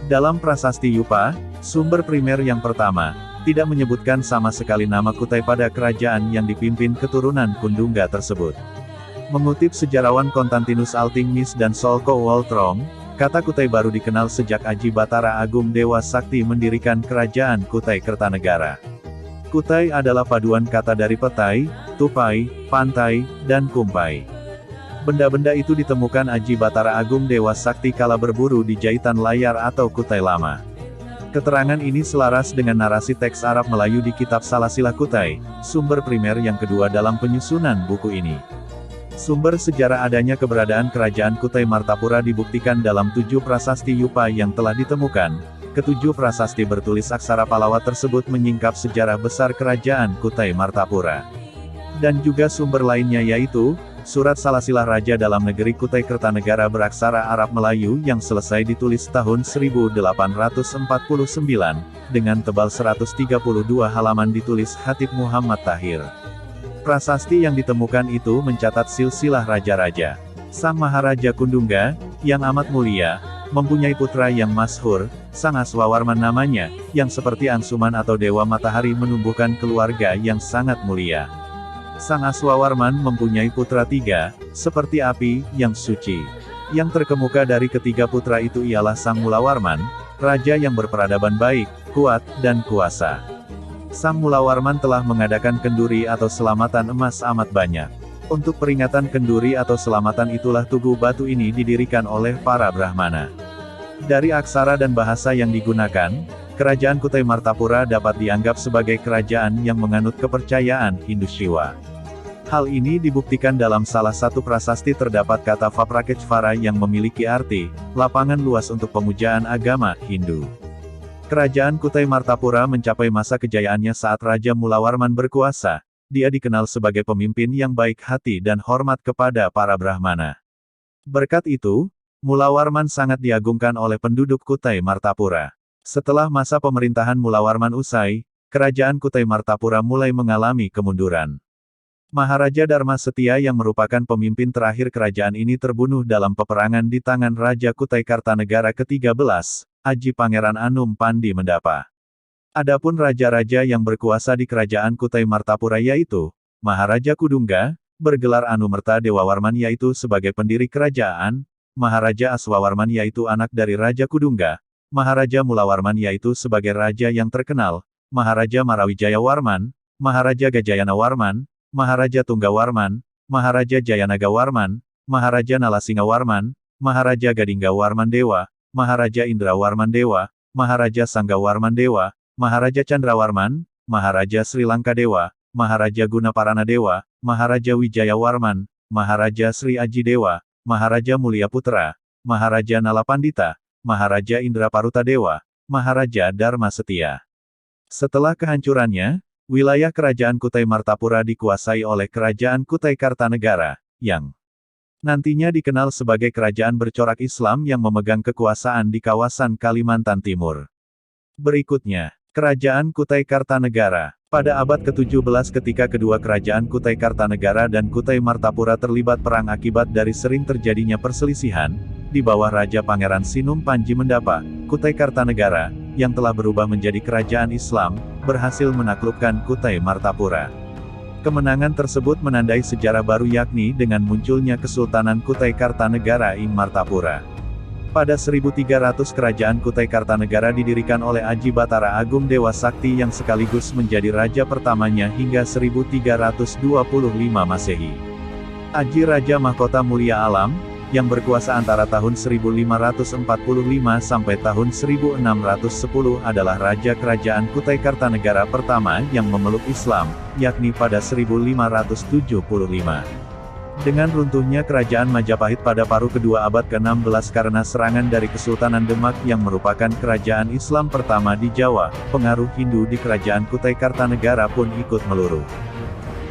Dalam prasasti yupa, sumber primer yang pertama, tidak menyebutkan sama sekali nama Kutai pada kerajaan yang dipimpin keturunan Kundungga tersebut. Mengutip sejarawan Konstantinus Altingmis dan Solko Waltrom, kata Kutai baru dikenal sejak Aji Batara Agung Dewa Sakti mendirikan kerajaan Kutai Kertanegara. Kutai adalah paduan kata dari petai, tupai, pantai, dan kumpai. Benda-benda itu ditemukan Aji Batara Agung Dewa Sakti kala berburu di jahitan layar atau Kutai Lama. Keterangan ini selaras dengan narasi teks Arab Melayu di kitab Salasilah Kutai, sumber primer yang kedua dalam penyusunan buku ini. Sumber sejarah adanya keberadaan kerajaan Kutai Martapura dibuktikan dalam 7 prasasti yupa yang telah ditemukan. Ketujuh prasasti bertulis aksara Palawa tersebut menyingkap sejarah besar kerajaan Kutai Martapura. Dan juga sumber lainnya yaitu, Surat Salasilah Raja dalam negeri Kutai Kertanegara beraksara Arab Melayu yang selesai ditulis tahun 1849, dengan tebal 132 halaman ditulis Khatib Muhammad Tahir. Prasasti yang ditemukan itu mencatat silsilah raja-raja. Sang Maharaja Kundungga, yang amat mulia, mempunyai putra yang masyhur, Sang Aswawarman namanya, yang seperti Ansuman atau Dewa Matahari menumbuhkan keluarga yang sangat mulia. Sang Aswawarman mempunyai putra 3, seperti api, yang suci. Yang terkemuka dari ketiga putra itu ialah Sang Mulawarman, raja yang berperadaban baik, kuat, dan kuasa. Sang Mulawarman telah mengadakan kenduri atau selamatan emas amat banyak. Untuk peringatan kenduri atau selamatan itulah tugu batu ini didirikan oleh para Brahmana. Dari aksara dan bahasa yang digunakan, kerajaan Kutai Martapura dapat dianggap sebagai kerajaan yang menganut kepercayaan Hindu Shiva. Hal ini dibuktikan dalam salah satu prasasti terdapat kata Vaprakechvara yang memiliki arti, lapangan luas untuk pemujaan agama Hindu. Kerajaan Kutai Martapura mencapai masa kejayaannya saat Raja Mulawarman berkuasa. Dia dikenal sebagai pemimpin yang baik hati dan hormat kepada para Brahmana. Berkat itu, Mulawarman sangat diagungkan oleh penduduk Kutai Martapura. Setelah masa pemerintahan Mulawarman usai, kerajaan Kutai Martapura mulai mengalami kemunduran. Maharaja Dharma Setia yang merupakan pemimpin terakhir kerajaan ini terbunuh dalam peperangan di tangan Raja Kutai Kartanegara ke-13, Aji Pangeran Anum Pandi Mendapa. Adapun raja-raja yang berkuasa di kerajaan Kutai Martapura yaitu, Maharaja Kudungga, bergelar Anumerta Dewawarman yaitu sebagai pendiri kerajaan, Maharaja Aswawarman yaitu anak dari Raja Kudungga, Maharaja Mulawarman yaitu sebagai raja yang terkenal, Maharaja Marawijaya Warman, Maharaja Gajayana Warman, Maharaja Tunggawarman, Maharaja Jayanaga Warman, Maharaja Nalasinga Warman, Maharaja Gadingga Warman Dewa, Maharaja Indra Warman Dewa, Maharaja Sangga Warman Dewa, Maharaja Chandrawarman, Maharaja Sri Lanka Dewa, Maharaja Gunaparana Dewa, Maharaja Wijaya Warman, Maharaja Sri Aji Dewa, Maharaja Mulia Putra, Maharaja Nalapandita, Maharaja Indra Paruta Dewa, Maharaja Dharma Setia. Setelah kehancurannya, wilayah kerajaan Kutai Martapura dikuasai oleh kerajaan Kutai Kartanegara, yang nantinya dikenal sebagai kerajaan bercorak Islam yang memegang kekuasaan di kawasan Kalimantan Timur. Berikutnya, kerajaan Kutai Kartanegara. Pada abad ke-17 ketika kedua kerajaan Kutai Kartanegara dan Kutai Martapura terlibat perang akibat dari sering terjadinya perselisihan, di bawah Raja Pangeran Sinum Panji Mendapa, Kutai Kartanegara, yang telah berubah menjadi kerajaan Islam, berhasil menaklukkan Kutai Martapura. Kemenangan tersebut menandai sejarah baru yakni dengan munculnya Kesultanan Kutai Kartanegara ing Martapura. Pada 1300 kerajaan Kutai Kartanegara didirikan oleh Aji Batara Agung Dewa Sakti yang sekaligus menjadi raja pertamanya hingga 1325 Masehi. Aji Raja Mahkota Mulia Alam, yang berkuasa antara tahun 1545 sampai tahun 1610 adalah Raja Kerajaan Kutai Kartanegara pertama yang memeluk Islam, yakni pada 1575. Dengan runtuhnya kerajaan Majapahit pada paruh kedua abad ke-16 karena serangan dari Kesultanan Demak yang merupakan kerajaan Islam pertama di Jawa, pengaruh Hindu di kerajaan Kutai Kartanegara pun ikut meluruh.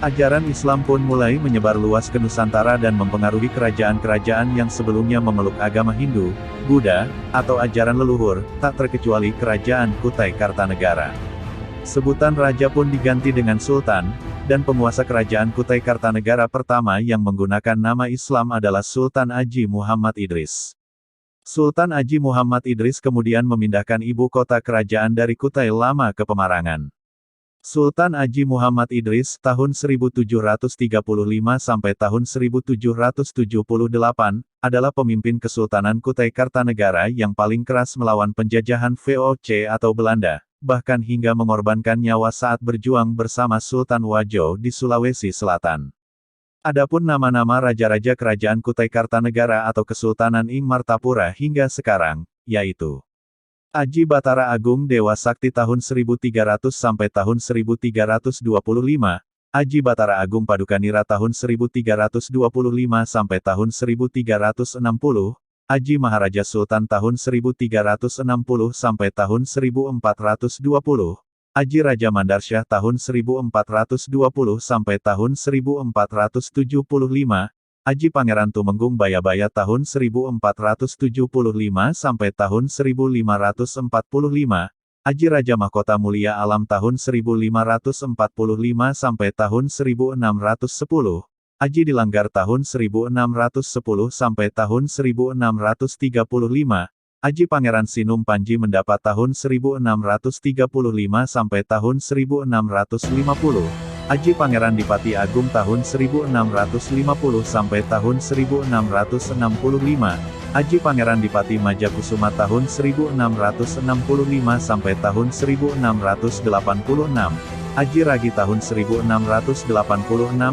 Ajaran Islam pun mulai menyebar luas ke Nusantara dan mempengaruhi kerajaan-kerajaan yang sebelumnya memeluk agama Hindu, Buddha, atau ajaran leluhur, tak terkecuali kerajaan Kutai Kartanegara. Sebutan raja pun diganti dengan sultan, dan penguasa kerajaan Kutai Kartanegara pertama yang menggunakan nama Islam adalah Sultan Aji Muhammad Idris. Sultan Aji Muhammad Idris kemudian memindahkan ibu kota kerajaan dari Kutai Lama ke Pemarangan. Sultan Aji Muhammad Idris tahun 1735 sampai tahun 1778 adalah pemimpin Kesultanan Kutai Kartanegara yang paling keras melawan penjajahan VOC atau Belanda, bahkan hingga mengorbankan nyawa saat berjuang bersama Sultan Wajo di Sulawesi Selatan. Adapun nama-nama raja-raja kerajaan Kutai Kartanegara atau Kesultanan ing Martapura hingga sekarang, yaitu Aji Batara Agung Dewa Sakti tahun 1300 sampai tahun 1325, Aji Batara Agung Padukanira tahun 1325 sampai tahun 1360, Aji Maharaja Sultan tahun 1360 sampai tahun 1420, Aji Raja Mandarsyah tahun 1420 sampai tahun 1475, Aji Pangeran Tumenggung Bayabaya tahun 1475 sampai tahun 1545, Aji Raja Mahkota Mulia Alam tahun 1545 sampai tahun 1610, Aji Dilanggar tahun 1610 sampai tahun 1635, Aji Pangeran Sinum Panji Mendapa tahun 1635 sampai tahun 1650, Aji Pangeran Dipati Agung tahun 1650 sampai tahun 1665, Aji Pangeran Dipati Majakusuma tahun 1665 sampai tahun 1686, Aji Ragi tahun 1686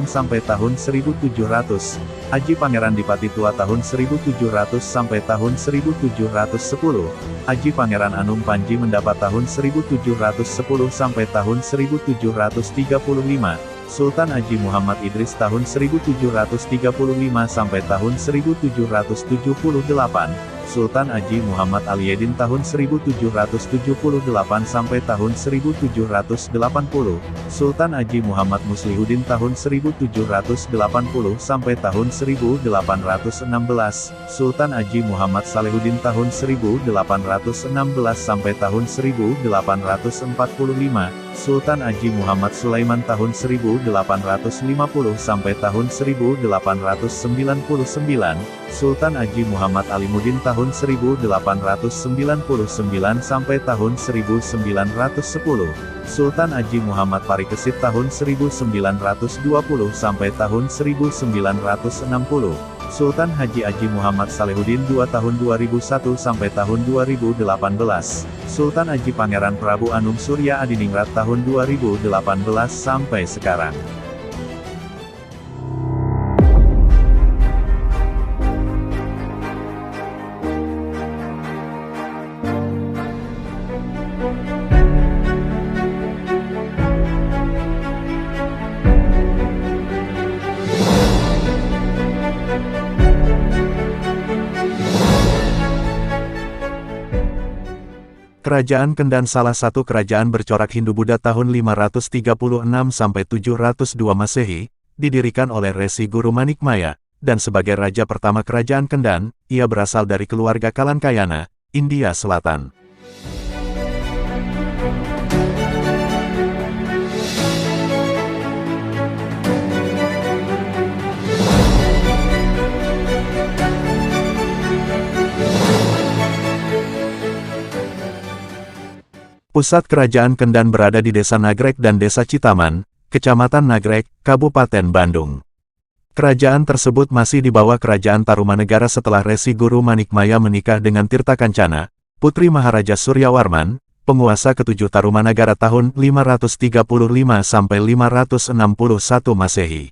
sampai tahun 1700, Aji Pangeran Dipati Tua tahun 1700 sampai tahun 1710, Aji Pangeran Anum Panji Mendapa tahun 1710 sampai tahun 1735, Sultan Aji Muhammad Idris tahun 1735 sampai tahun 1778, Sultan Haji Muhammad Aliyeddin tahun 1778 sampai tahun 1780, Sultan Haji Muhammad Muslihuddin tahun 1780 sampai tahun 1816, Sultan Haji Muhammad Salehuddin tahun 1816 sampai tahun 1845, Sultan Haji Muhammad Sulaiman tahun 1850 sampai tahun 1899, Sultan Haji Muhammad Alimuddin tahun 1899 sampai tahun 1910, Sultan Haji Muhammad Parikesit tahun 1920 sampai tahun 1960, Sultan Haji Muhammad Salehuddin II tahun 2001 sampai tahun 2018, Sultan Haji Pangeran Prabu Anum Surya Adiningrat tahun 2018 sampai sekarang. Kerajaan Kendan salah satu kerajaan bercorak Hindu-Buddha tahun 536 sampai 702 Masehi, didirikan oleh Resi Guru Manikmaya, dan sebagai raja pertama kerajaan Kendan, ia berasal dari keluarga Kalankayana, India Selatan. Pusat kerajaan Kendan berada di Desa Nagrek dan Desa Citaman, Kecamatan Nagrek, Kabupaten Bandung. Kerajaan tersebut masih di bawah Kerajaan Tarumanegara setelah Resi Guru Manikmaya menikah dengan Tirta Kancana, putri Maharaja Suryawarman, penguasa ketujuh Tarumanagara tahun 535 sampai 561 Masehi.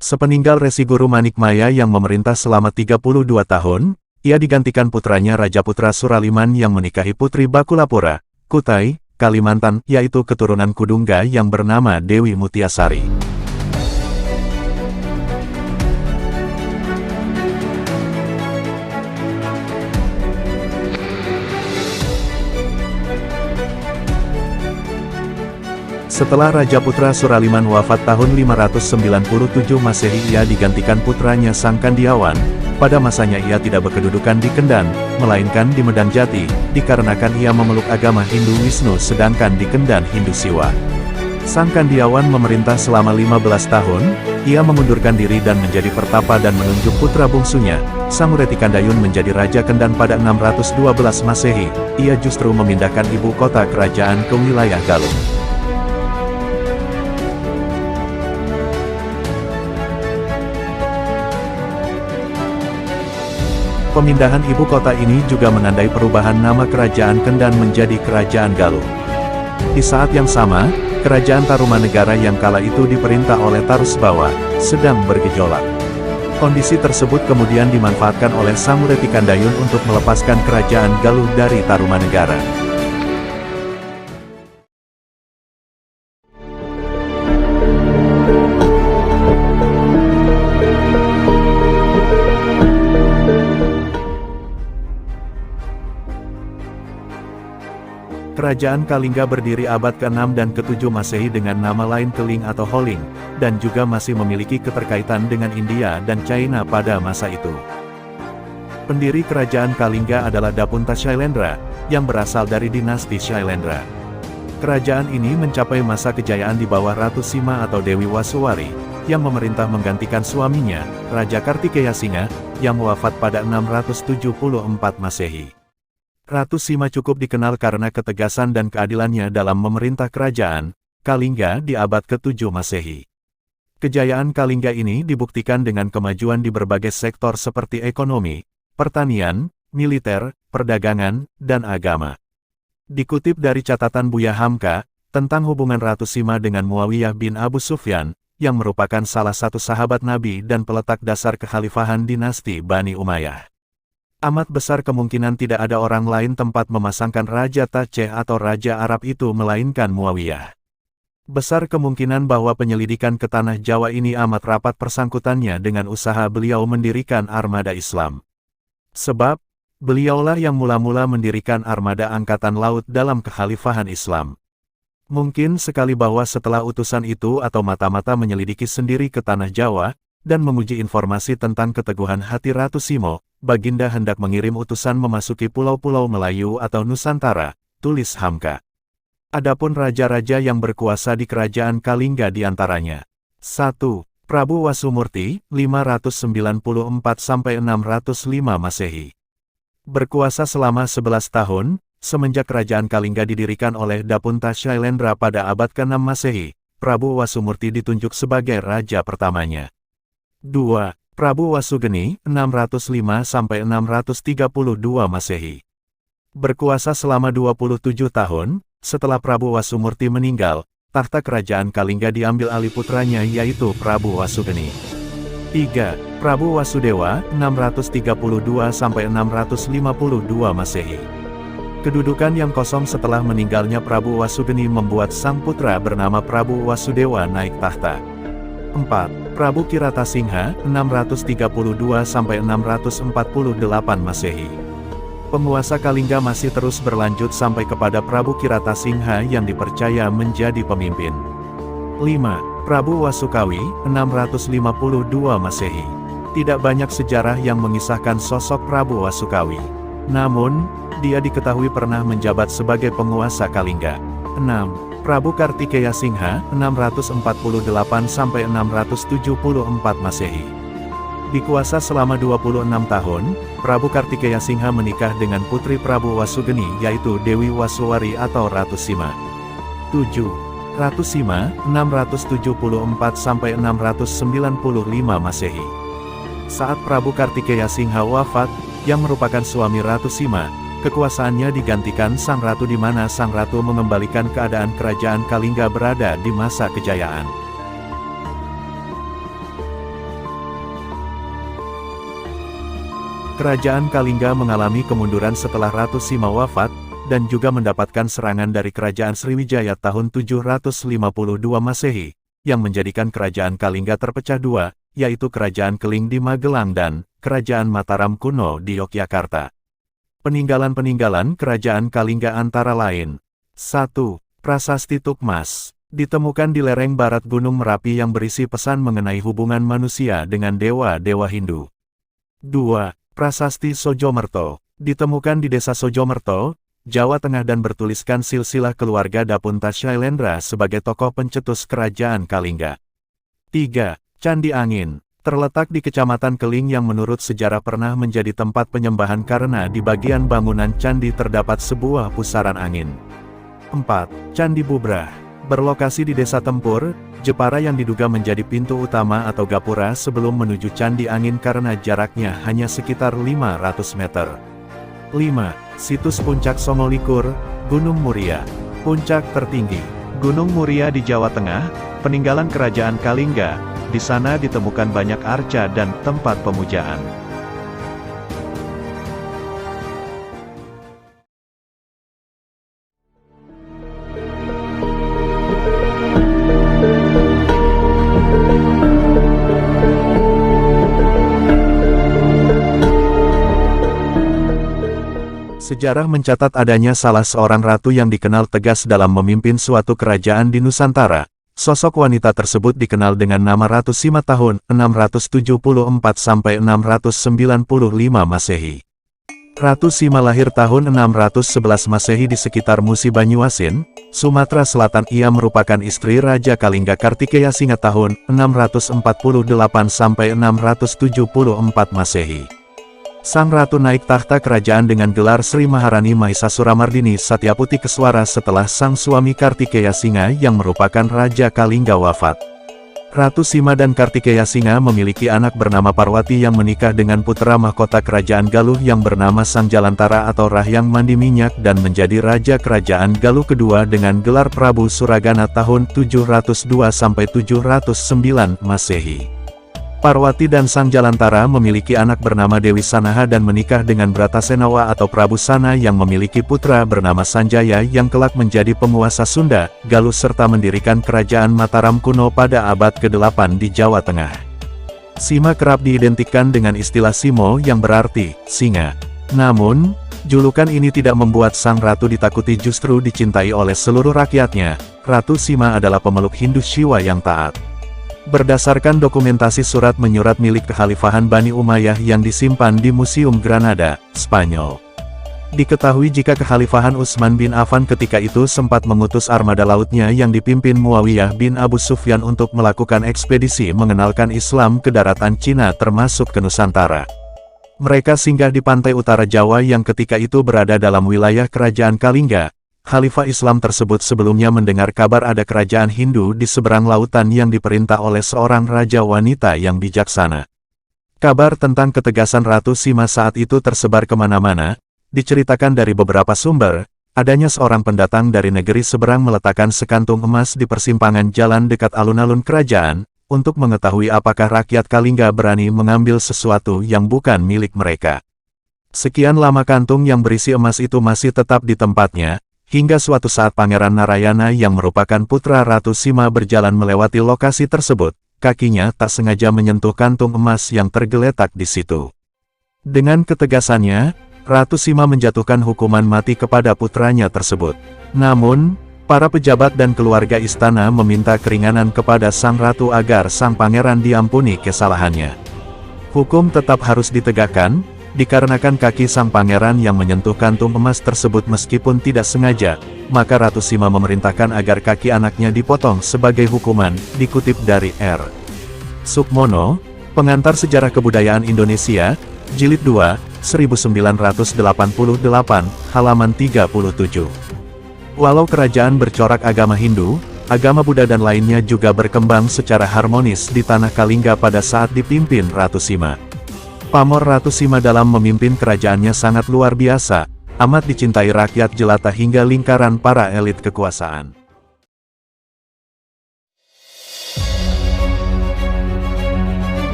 Sepeninggal Resi Guru Manikmaya yang memerintah selama 32 tahun, ia digantikan putranya Raja Putra Suraliman yang menikahi putri Bakulapura, Kutai, Kalimantan, yaitu keturunan Kudungga yang bernama Dewi Mutiasari. Setelah Raja Putra Suraliman wafat tahun 597 Masehi, ia digantikan putranya Sang Kandiawan. Pada masanya ia tidak berkedudukan di Kendan, melainkan di Medan Jati, dikarenakan ia memeluk agama Hindu Wisnu sedangkan di Kendan Hindu Siwa. Sang Kandiawan memerintah selama 15 tahun, ia mengundurkan diri dan menjadi pertapa dan menunjuk putra bungsunya, Samureti Kandayun menjadi Raja Kendan pada 612 Masehi, ia justru memindahkan ibu kota kerajaan ke wilayah Galung. Pemindahan ibu kota ini juga menandai perubahan nama kerajaan Kendan menjadi Kerajaan Galuh. Di saat yang sama, kerajaan Tarumanegara yang kala itu diperintah oleh Tarusbawa, sedang bergejolak. Kondisi tersebut kemudian dimanfaatkan oleh Samureti Kandayun untuk melepaskan kerajaan Galuh dari Tarumanegara. Kerajaan Kalingga berdiri abad ke-6 dan ke-7 Masehi dengan nama lain Keling atau Holing, dan juga masih memiliki keterkaitan dengan India dan China pada masa itu. Pendiri kerajaan Kalingga adalah Dapunta Shailendra, yang berasal dari dinasti Shailendra. Kerajaan ini mencapai masa kejayaan di bawah Ratu Sima atau Dewi Wasuwari, yang memerintah menggantikan suaminya, Raja Kartikeya Singa, yang wafat pada 674 Masehi. Ratu Sima cukup dikenal karena ketegasan dan keadilannya dalam memerintah kerajaan Kalingga di abad ke-7 Masehi. Kejayaan Kalingga ini dibuktikan dengan kemajuan di berbagai sektor seperti ekonomi, pertanian, militer, perdagangan, dan agama. Dikutip dari catatan Buya Hamka, tentang hubungan Ratu Sima dengan Muawiyah bin Abu Sufyan, yang merupakan salah satu sahabat Nabi dan peletak dasar kekhalifahan dinasti Bani Umayyah. Amat besar kemungkinan tidak ada orang lain tempat memasangkan Raja Taceh atau Raja Arab itu melainkan Muawiyah. Besar kemungkinan bahwa penyelidikan ke tanah Jawa ini amat rapat persangkutannya dengan usaha beliau mendirikan armada Islam. Sebab, Beliaulah yang mula-mula mendirikan armada angkatan laut dalam kekhalifahan Islam. Mungkin sekali bahwa setelah utusan itu atau mata-mata menyelidiki sendiri ke tanah Jawa, dan menguji informasi tentang keteguhan hati Ratu Simo, Baginda hendak mengirim utusan memasuki pulau-pulau Melayu atau Nusantara, tulis Hamka. Adapun raja-raja yang berkuasa di kerajaan Kalingga diantaranya. 1. Prabu Wasumurti, 594–605 Masehi. Berkuasa selama 11 tahun, semenjak kerajaan Kalingga didirikan oleh Dapunta Shailendra pada abad ke-6 Masehi, Prabu Wasumurti ditunjuk sebagai raja pertamanya. 2. Prabu Wasugeni, 605–632 Masehi. Berkuasa selama 27 tahun, setelah Prabu Wasumurti meninggal, tahta kerajaan Kalingga diambil alih putranya yaitu Prabu Wasugeni. 3. Prabu Wasudewa, 632–652 Masehi. Kedudukan yang kosong setelah meninggalnya Prabu Wasugeni membuat sang putra bernama Prabu Wasudewa naik tahta. 4. Prabu Kiratasingha, 632–648 Masehi. Penguasa Kalingga masih terus berlanjut sampai kepada Prabu Kiratasingha yang dipercaya menjadi pemimpin. 5. Prabu Wasukawi, 652 Masehi. Tidak banyak sejarah yang mengisahkan sosok Prabu Wasukawi. Namun, dia diketahui pernah menjabat sebagai penguasa Kalingga. 6. Prabu Kartikeya Singha, 648–674 Masehi. Dikuasa selama 26 tahun, Prabu Kartikeya Singha menikah dengan putri Prabu Wasugeni yaitu Dewi Wasuwari atau Ratu Sima. 7. Ratu Sima, 674–695 Masehi. Saat Prabu Kartikeya Singha wafat, yang merupakan suami Ratu Sima, kekuasaannya digantikan Sang Ratu di mana Sang Ratu mengembalikan keadaan kerajaan Kalingga berada di masa kejayaan. Kerajaan Kalingga mengalami kemunduran setelah Ratu Sima wafat, dan juga mendapatkan serangan dari kerajaan Sriwijaya tahun 752 Masehi, yang menjadikan kerajaan Kalingga terpecah dua, yaitu Kerajaan Keling di Magelang dan Kerajaan Mataram kuno di Yogyakarta. Peninggalan-peninggalan Kerajaan Kalingga antara lain. 1. Prasasti Tukmas. Ditemukan di lereng barat Gunung Merapi yang berisi pesan mengenai hubungan manusia dengan dewa-dewa Hindu. 2. Prasasti Sojomerto. Ditemukan di desa Sojomerto, Jawa Tengah dan bertuliskan silsilah keluarga Dapunta Shailendra sebagai tokoh pencetus kerajaan Kalingga. 3. Candi Angin. Terletak di Kecamatan Keling yang menurut sejarah pernah menjadi tempat penyembahan karena di bagian bangunan candi terdapat sebuah pusaran angin. 4. Candi Bubrah. Berlokasi di Desa Tempur, Jepara yang diduga menjadi pintu utama atau gapura sebelum menuju Candi Angin karena jaraknya hanya sekitar 500 meter. 5. Situs Puncak Songolikur, Gunung Muria. Puncak tertinggi, Gunung Muria di Jawa Tengah, peninggalan kerajaan Kalingga. Di sana ditemukan banyak arca dan tempat pemujaan. Sejarah mencatat adanya salah seorang ratu yang dikenal tegas dalam memimpin suatu kerajaan di Nusantara. Sosok wanita tersebut dikenal dengan nama Ratu Sima tahun 674–695 Masehi. Ratu Sima lahir tahun 611 Masehi di sekitar Musi Banyuasin, Sumatera Selatan. Ia merupakan istri Raja Kalingga Kartikeya Singha tahun 648–674 Masehi. Sang Ratu naik tahta kerajaan dengan gelar Sri Maharani Mahisasuramardini Satyaputi Keswara setelah sang suami Kartikeya Singha yang merupakan Raja Kalingga wafat. Ratu Sima dan Kartikeya Singha memiliki anak bernama Parwati yang menikah dengan putra mahkota kerajaan Galuh yang bernama Sang Jalantara atau Rahyang Mandi Minyak dan menjadi Raja Kerajaan Galuh kedua dengan gelar Prabu Suragana tahun 702–709 Masehi. Parwati dan Sang Jalantara memiliki anak bernama Dewi Sanaha dan menikah dengan Bratasenawa atau Prabu Sana yang memiliki putra bernama Sanjaya yang kelak menjadi penguasa Sunda, Galuh serta mendirikan kerajaan Mataram kuno pada abad ke-8 di Jawa Tengah. Sima kerap diidentikan dengan istilah Simo yang berarti singa. Namun, julukan ini tidak membuat sang ratu ditakuti, justru dicintai oleh seluruh rakyatnya. Ratu Sima adalah pemeluk Hindu Shiva yang taat. Berdasarkan dokumentasi surat menyurat milik Kekhalifahan Bani Umayyah yang disimpan di Museum Granada, Spanyol. Diketahui jika Kekhalifahan Utsman bin Affan ketika itu sempat mengutus armada lautnya yang dipimpin Muawiyah bin Abu Sufyan untuk melakukan ekspedisi mengenalkan Islam ke daratan Cina termasuk ke Nusantara. Mereka singgah di pantai utara Jawa yang ketika itu berada dalam wilayah kerajaan Kalingga. Khalifah Islam tersebut sebelumnya mendengar kabar ada kerajaan Hindu di seberang lautan yang diperintah oleh seorang raja wanita yang bijaksana. Kabar tentang ketegasan Ratu Sima saat itu tersebar kemana-mana. Diceritakan dari beberapa sumber, adanya seorang pendatang dari negeri seberang meletakkan sekantung emas di persimpangan jalan dekat alun-alun kerajaan, untuk mengetahui apakah rakyat Kalingga berani mengambil sesuatu yang bukan milik mereka. Sekian lama kantung yang berisi emas itu masih tetap di tempatnya, hingga suatu saat Pangeran Narayana yang merupakan putra Ratu Sima berjalan melewati lokasi tersebut, kakinya tak sengaja menyentuh kantung emas yang tergeletak di situ. Dengan ketegasannya, Ratu Sima menjatuhkan hukuman mati kepada putranya tersebut. Namun, para pejabat dan keluarga istana meminta keringanan kepada sang ratu agar sang pangeran diampuni kesalahannya. Hukum tetap harus ditegakkan, dikarenakan kaki sang pangeran yang menyentuh kantung emas tersebut meskipun tidak sengaja, maka Ratu Sima memerintahkan agar kaki anaknya dipotong sebagai hukuman, dikutip dari R. Sukmono, Pengantar Sejarah Kebudayaan Indonesia, Jilid 2, 1988, halaman 37. Walau kerajaan bercorak agama Hindu, agama Buddha dan lainnya juga berkembang secara harmonis di tanah Kalingga pada saat dipimpin Ratu Sima. Pamor Ratu Sima dalam memimpin kerajaannya sangat luar biasa, amat dicintai rakyat jelata hingga lingkaran para elit kekuasaan.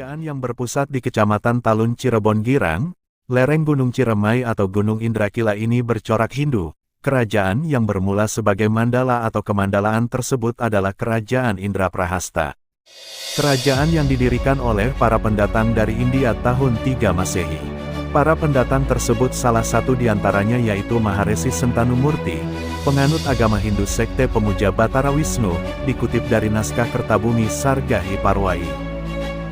Kerajaan yang berpusat di Kecamatan Talun Cirebon Girang, lereng Gunung Ciremai atau Gunung Indrakila ini bercorak Hindu. Kerajaan yang bermula sebagai mandala atau kemandalaan tersebut adalah Kerajaan Indraprahasta. Kerajaan yang didirikan oleh para pendatang dari India tahun 3 Masehi. Para pendatang tersebut salah satu diantaranya yaitu Maharesi Sentanumurti, penganut agama Hindu sekte pemuja Batara Wisnu, dikutip dari naskah Kertabumi Sargahi Parwai.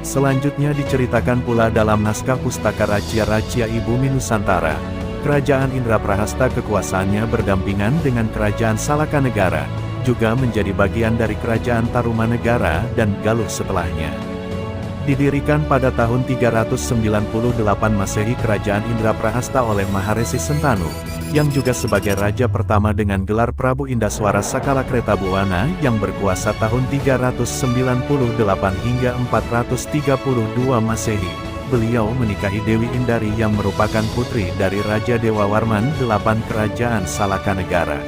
Selanjutnya diceritakan pula dalam naskah Pustaka Racia-Racia Ibumi Nusantara. Kerajaan Indraprahasta kekuasaannya berdampingan dengan Kerajaan Salakanegara, juga menjadi bagian dari Kerajaan Tarumanegara dan Galuh setelahnya. Didirikan pada tahun 398 Masehi Kerajaan Indraprahasta oleh Maharesi Sentanu, yang juga sebagai raja pertama dengan gelar Prabu Indaswara Sakala Kretabuwana yang berkuasa tahun 398 hingga 432 Masehi. Beliau menikahi Dewi Indari yang merupakan putri dari Raja Dewa Warman 8 Kerajaan Salakanegara.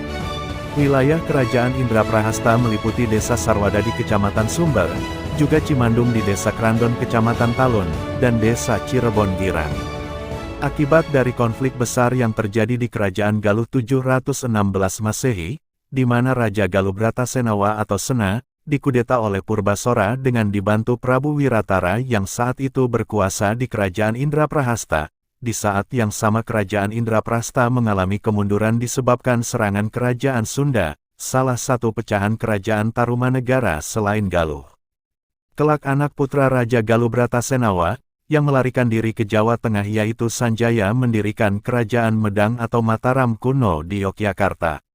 Wilayah Kerajaan Indraprahasta meliputi Desa Sarwadadi Kecamatan Sumber, juga Cimandung di Desa Krandon Kecamatan Talun, dan Desa Cirebon Girang. Akibat dari konflik besar yang terjadi di Kerajaan Galuh 716 Masehi, di mana Raja Galuh Bratasenawa atau Sena, dikudeta oleh Purbasora dengan dibantu Prabu Wiratara yang saat itu berkuasa di Kerajaan Indraprahasta. Di saat yang sama Kerajaan Indraprahasta mengalami kemunduran disebabkan serangan Kerajaan Sunda, salah satu pecahan Kerajaan Tarumanegara selain Galuh. Kelak anak putra Raja Galuh Bratasenawa, yang melarikan diri ke Jawa Tengah yaitu Sanjaya mendirikan Kerajaan Medang atau Mataram kuno di Yogyakarta.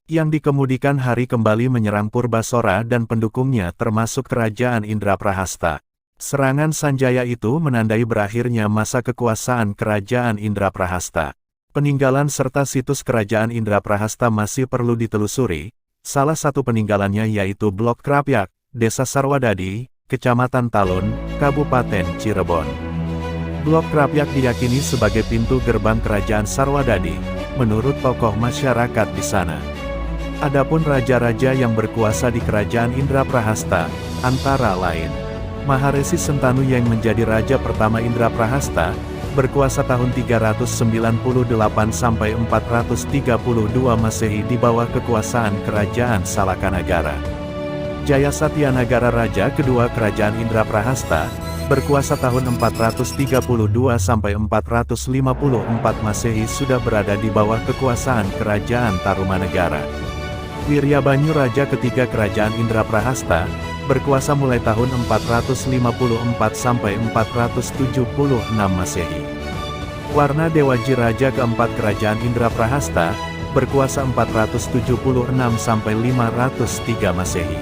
Yang dikemudikan hari kembali menyerang Purbasora dan pendukungnya termasuk Kerajaan Indraprahasta. Serangan Sanjaya itu menandai berakhirnya masa kekuasaan Kerajaan Indraprahasta. Peninggalan serta situs Kerajaan Indraprahasta masih perlu ditelusuri, salah satu peninggalannya yaitu Blok Krapyak, Desa Sarwadadi, Kecamatan Talun, Kabupaten Cirebon. Blok Krapyak diyakini sebagai pintu gerbang Kerajaan Sarwadadi, menurut tokoh masyarakat di sana. Adapun raja-raja yang berkuasa di Kerajaan Indraprahasta, antara lain Maharesi Sentanu yang menjadi raja pertama Indraprahasta, berkuasa tahun 398 sampai 432 Masehi di bawah kekuasaan Kerajaan Salakanagara. Jayasatyanagara Raja kedua Kerajaan Indraprahasta, berkuasa tahun 432 sampai 454 Masehi sudah berada di bawah kekuasaan Kerajaan Tarumanegara. Wiryabanyu Raja ketiga Kerajaan Indraprahasta, berkuasa mulai tahun 454 sampai 476 Masehi. Warna Dewaji Raja keempat Kerajaan Indraprahasta, berkuasa 476 sampai 503 Masehi.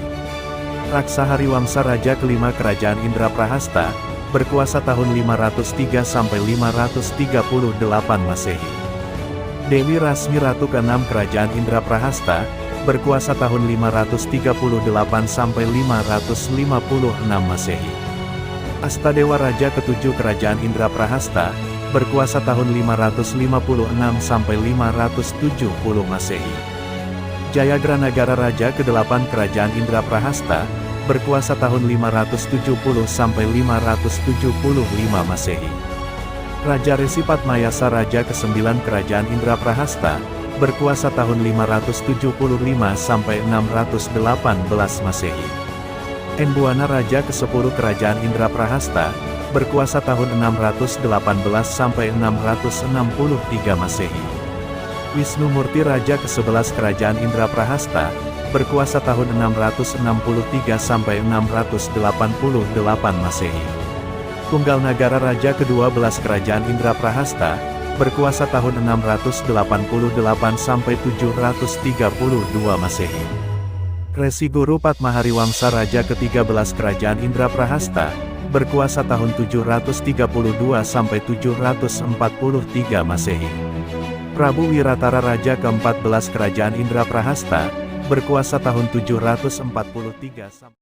Raksa Hariwamsa Raja kelima Kerajaan Indraprahasta, berkuasa tahun 503 sampai 538 Masehi. Dewi Rasmi Ratu keenam Kerajaan Indraprahasta, berkuasa tahun 538 sampai 556 Masehi. Astadewa Raja ketujuh Kerajaan Indraprahasta, berkuasa tahun 556 sampai 570 Masehi. Jayagranagara Raja ke-8 Kerajaan Indraprahasta, berkuasa tahun 570 sampai 575 Masehi. Raja Resipatmayasa Raja ke-9 Kerajaan Indraprahasta, berkuasa tahun 575 sampai 618 Masehi. Embuana Raja ke-10 Kerajaan Indraprahasta, berkuasa tahun 618 sampai 663 Masehi. Wisnu Murti Raja ke-11 Kerajaan Indraprahasta, berkuasa tahun 663 sampai 688 Masehi. Tunggal Nagara Raja ke-12 Kerajaan Indraprahasta, berkuasa tahun 688 sampai 732 Masehi. Resi Guru Padmahariwangsa Raja ke-13 Kerajaan Indraprahasta, berkuasa tahun 732 sampai 743 Masehi. Prabu Wiratara Raja ke-14 Kerajaan Indraprahasta, berkuasa tahun 743 sampai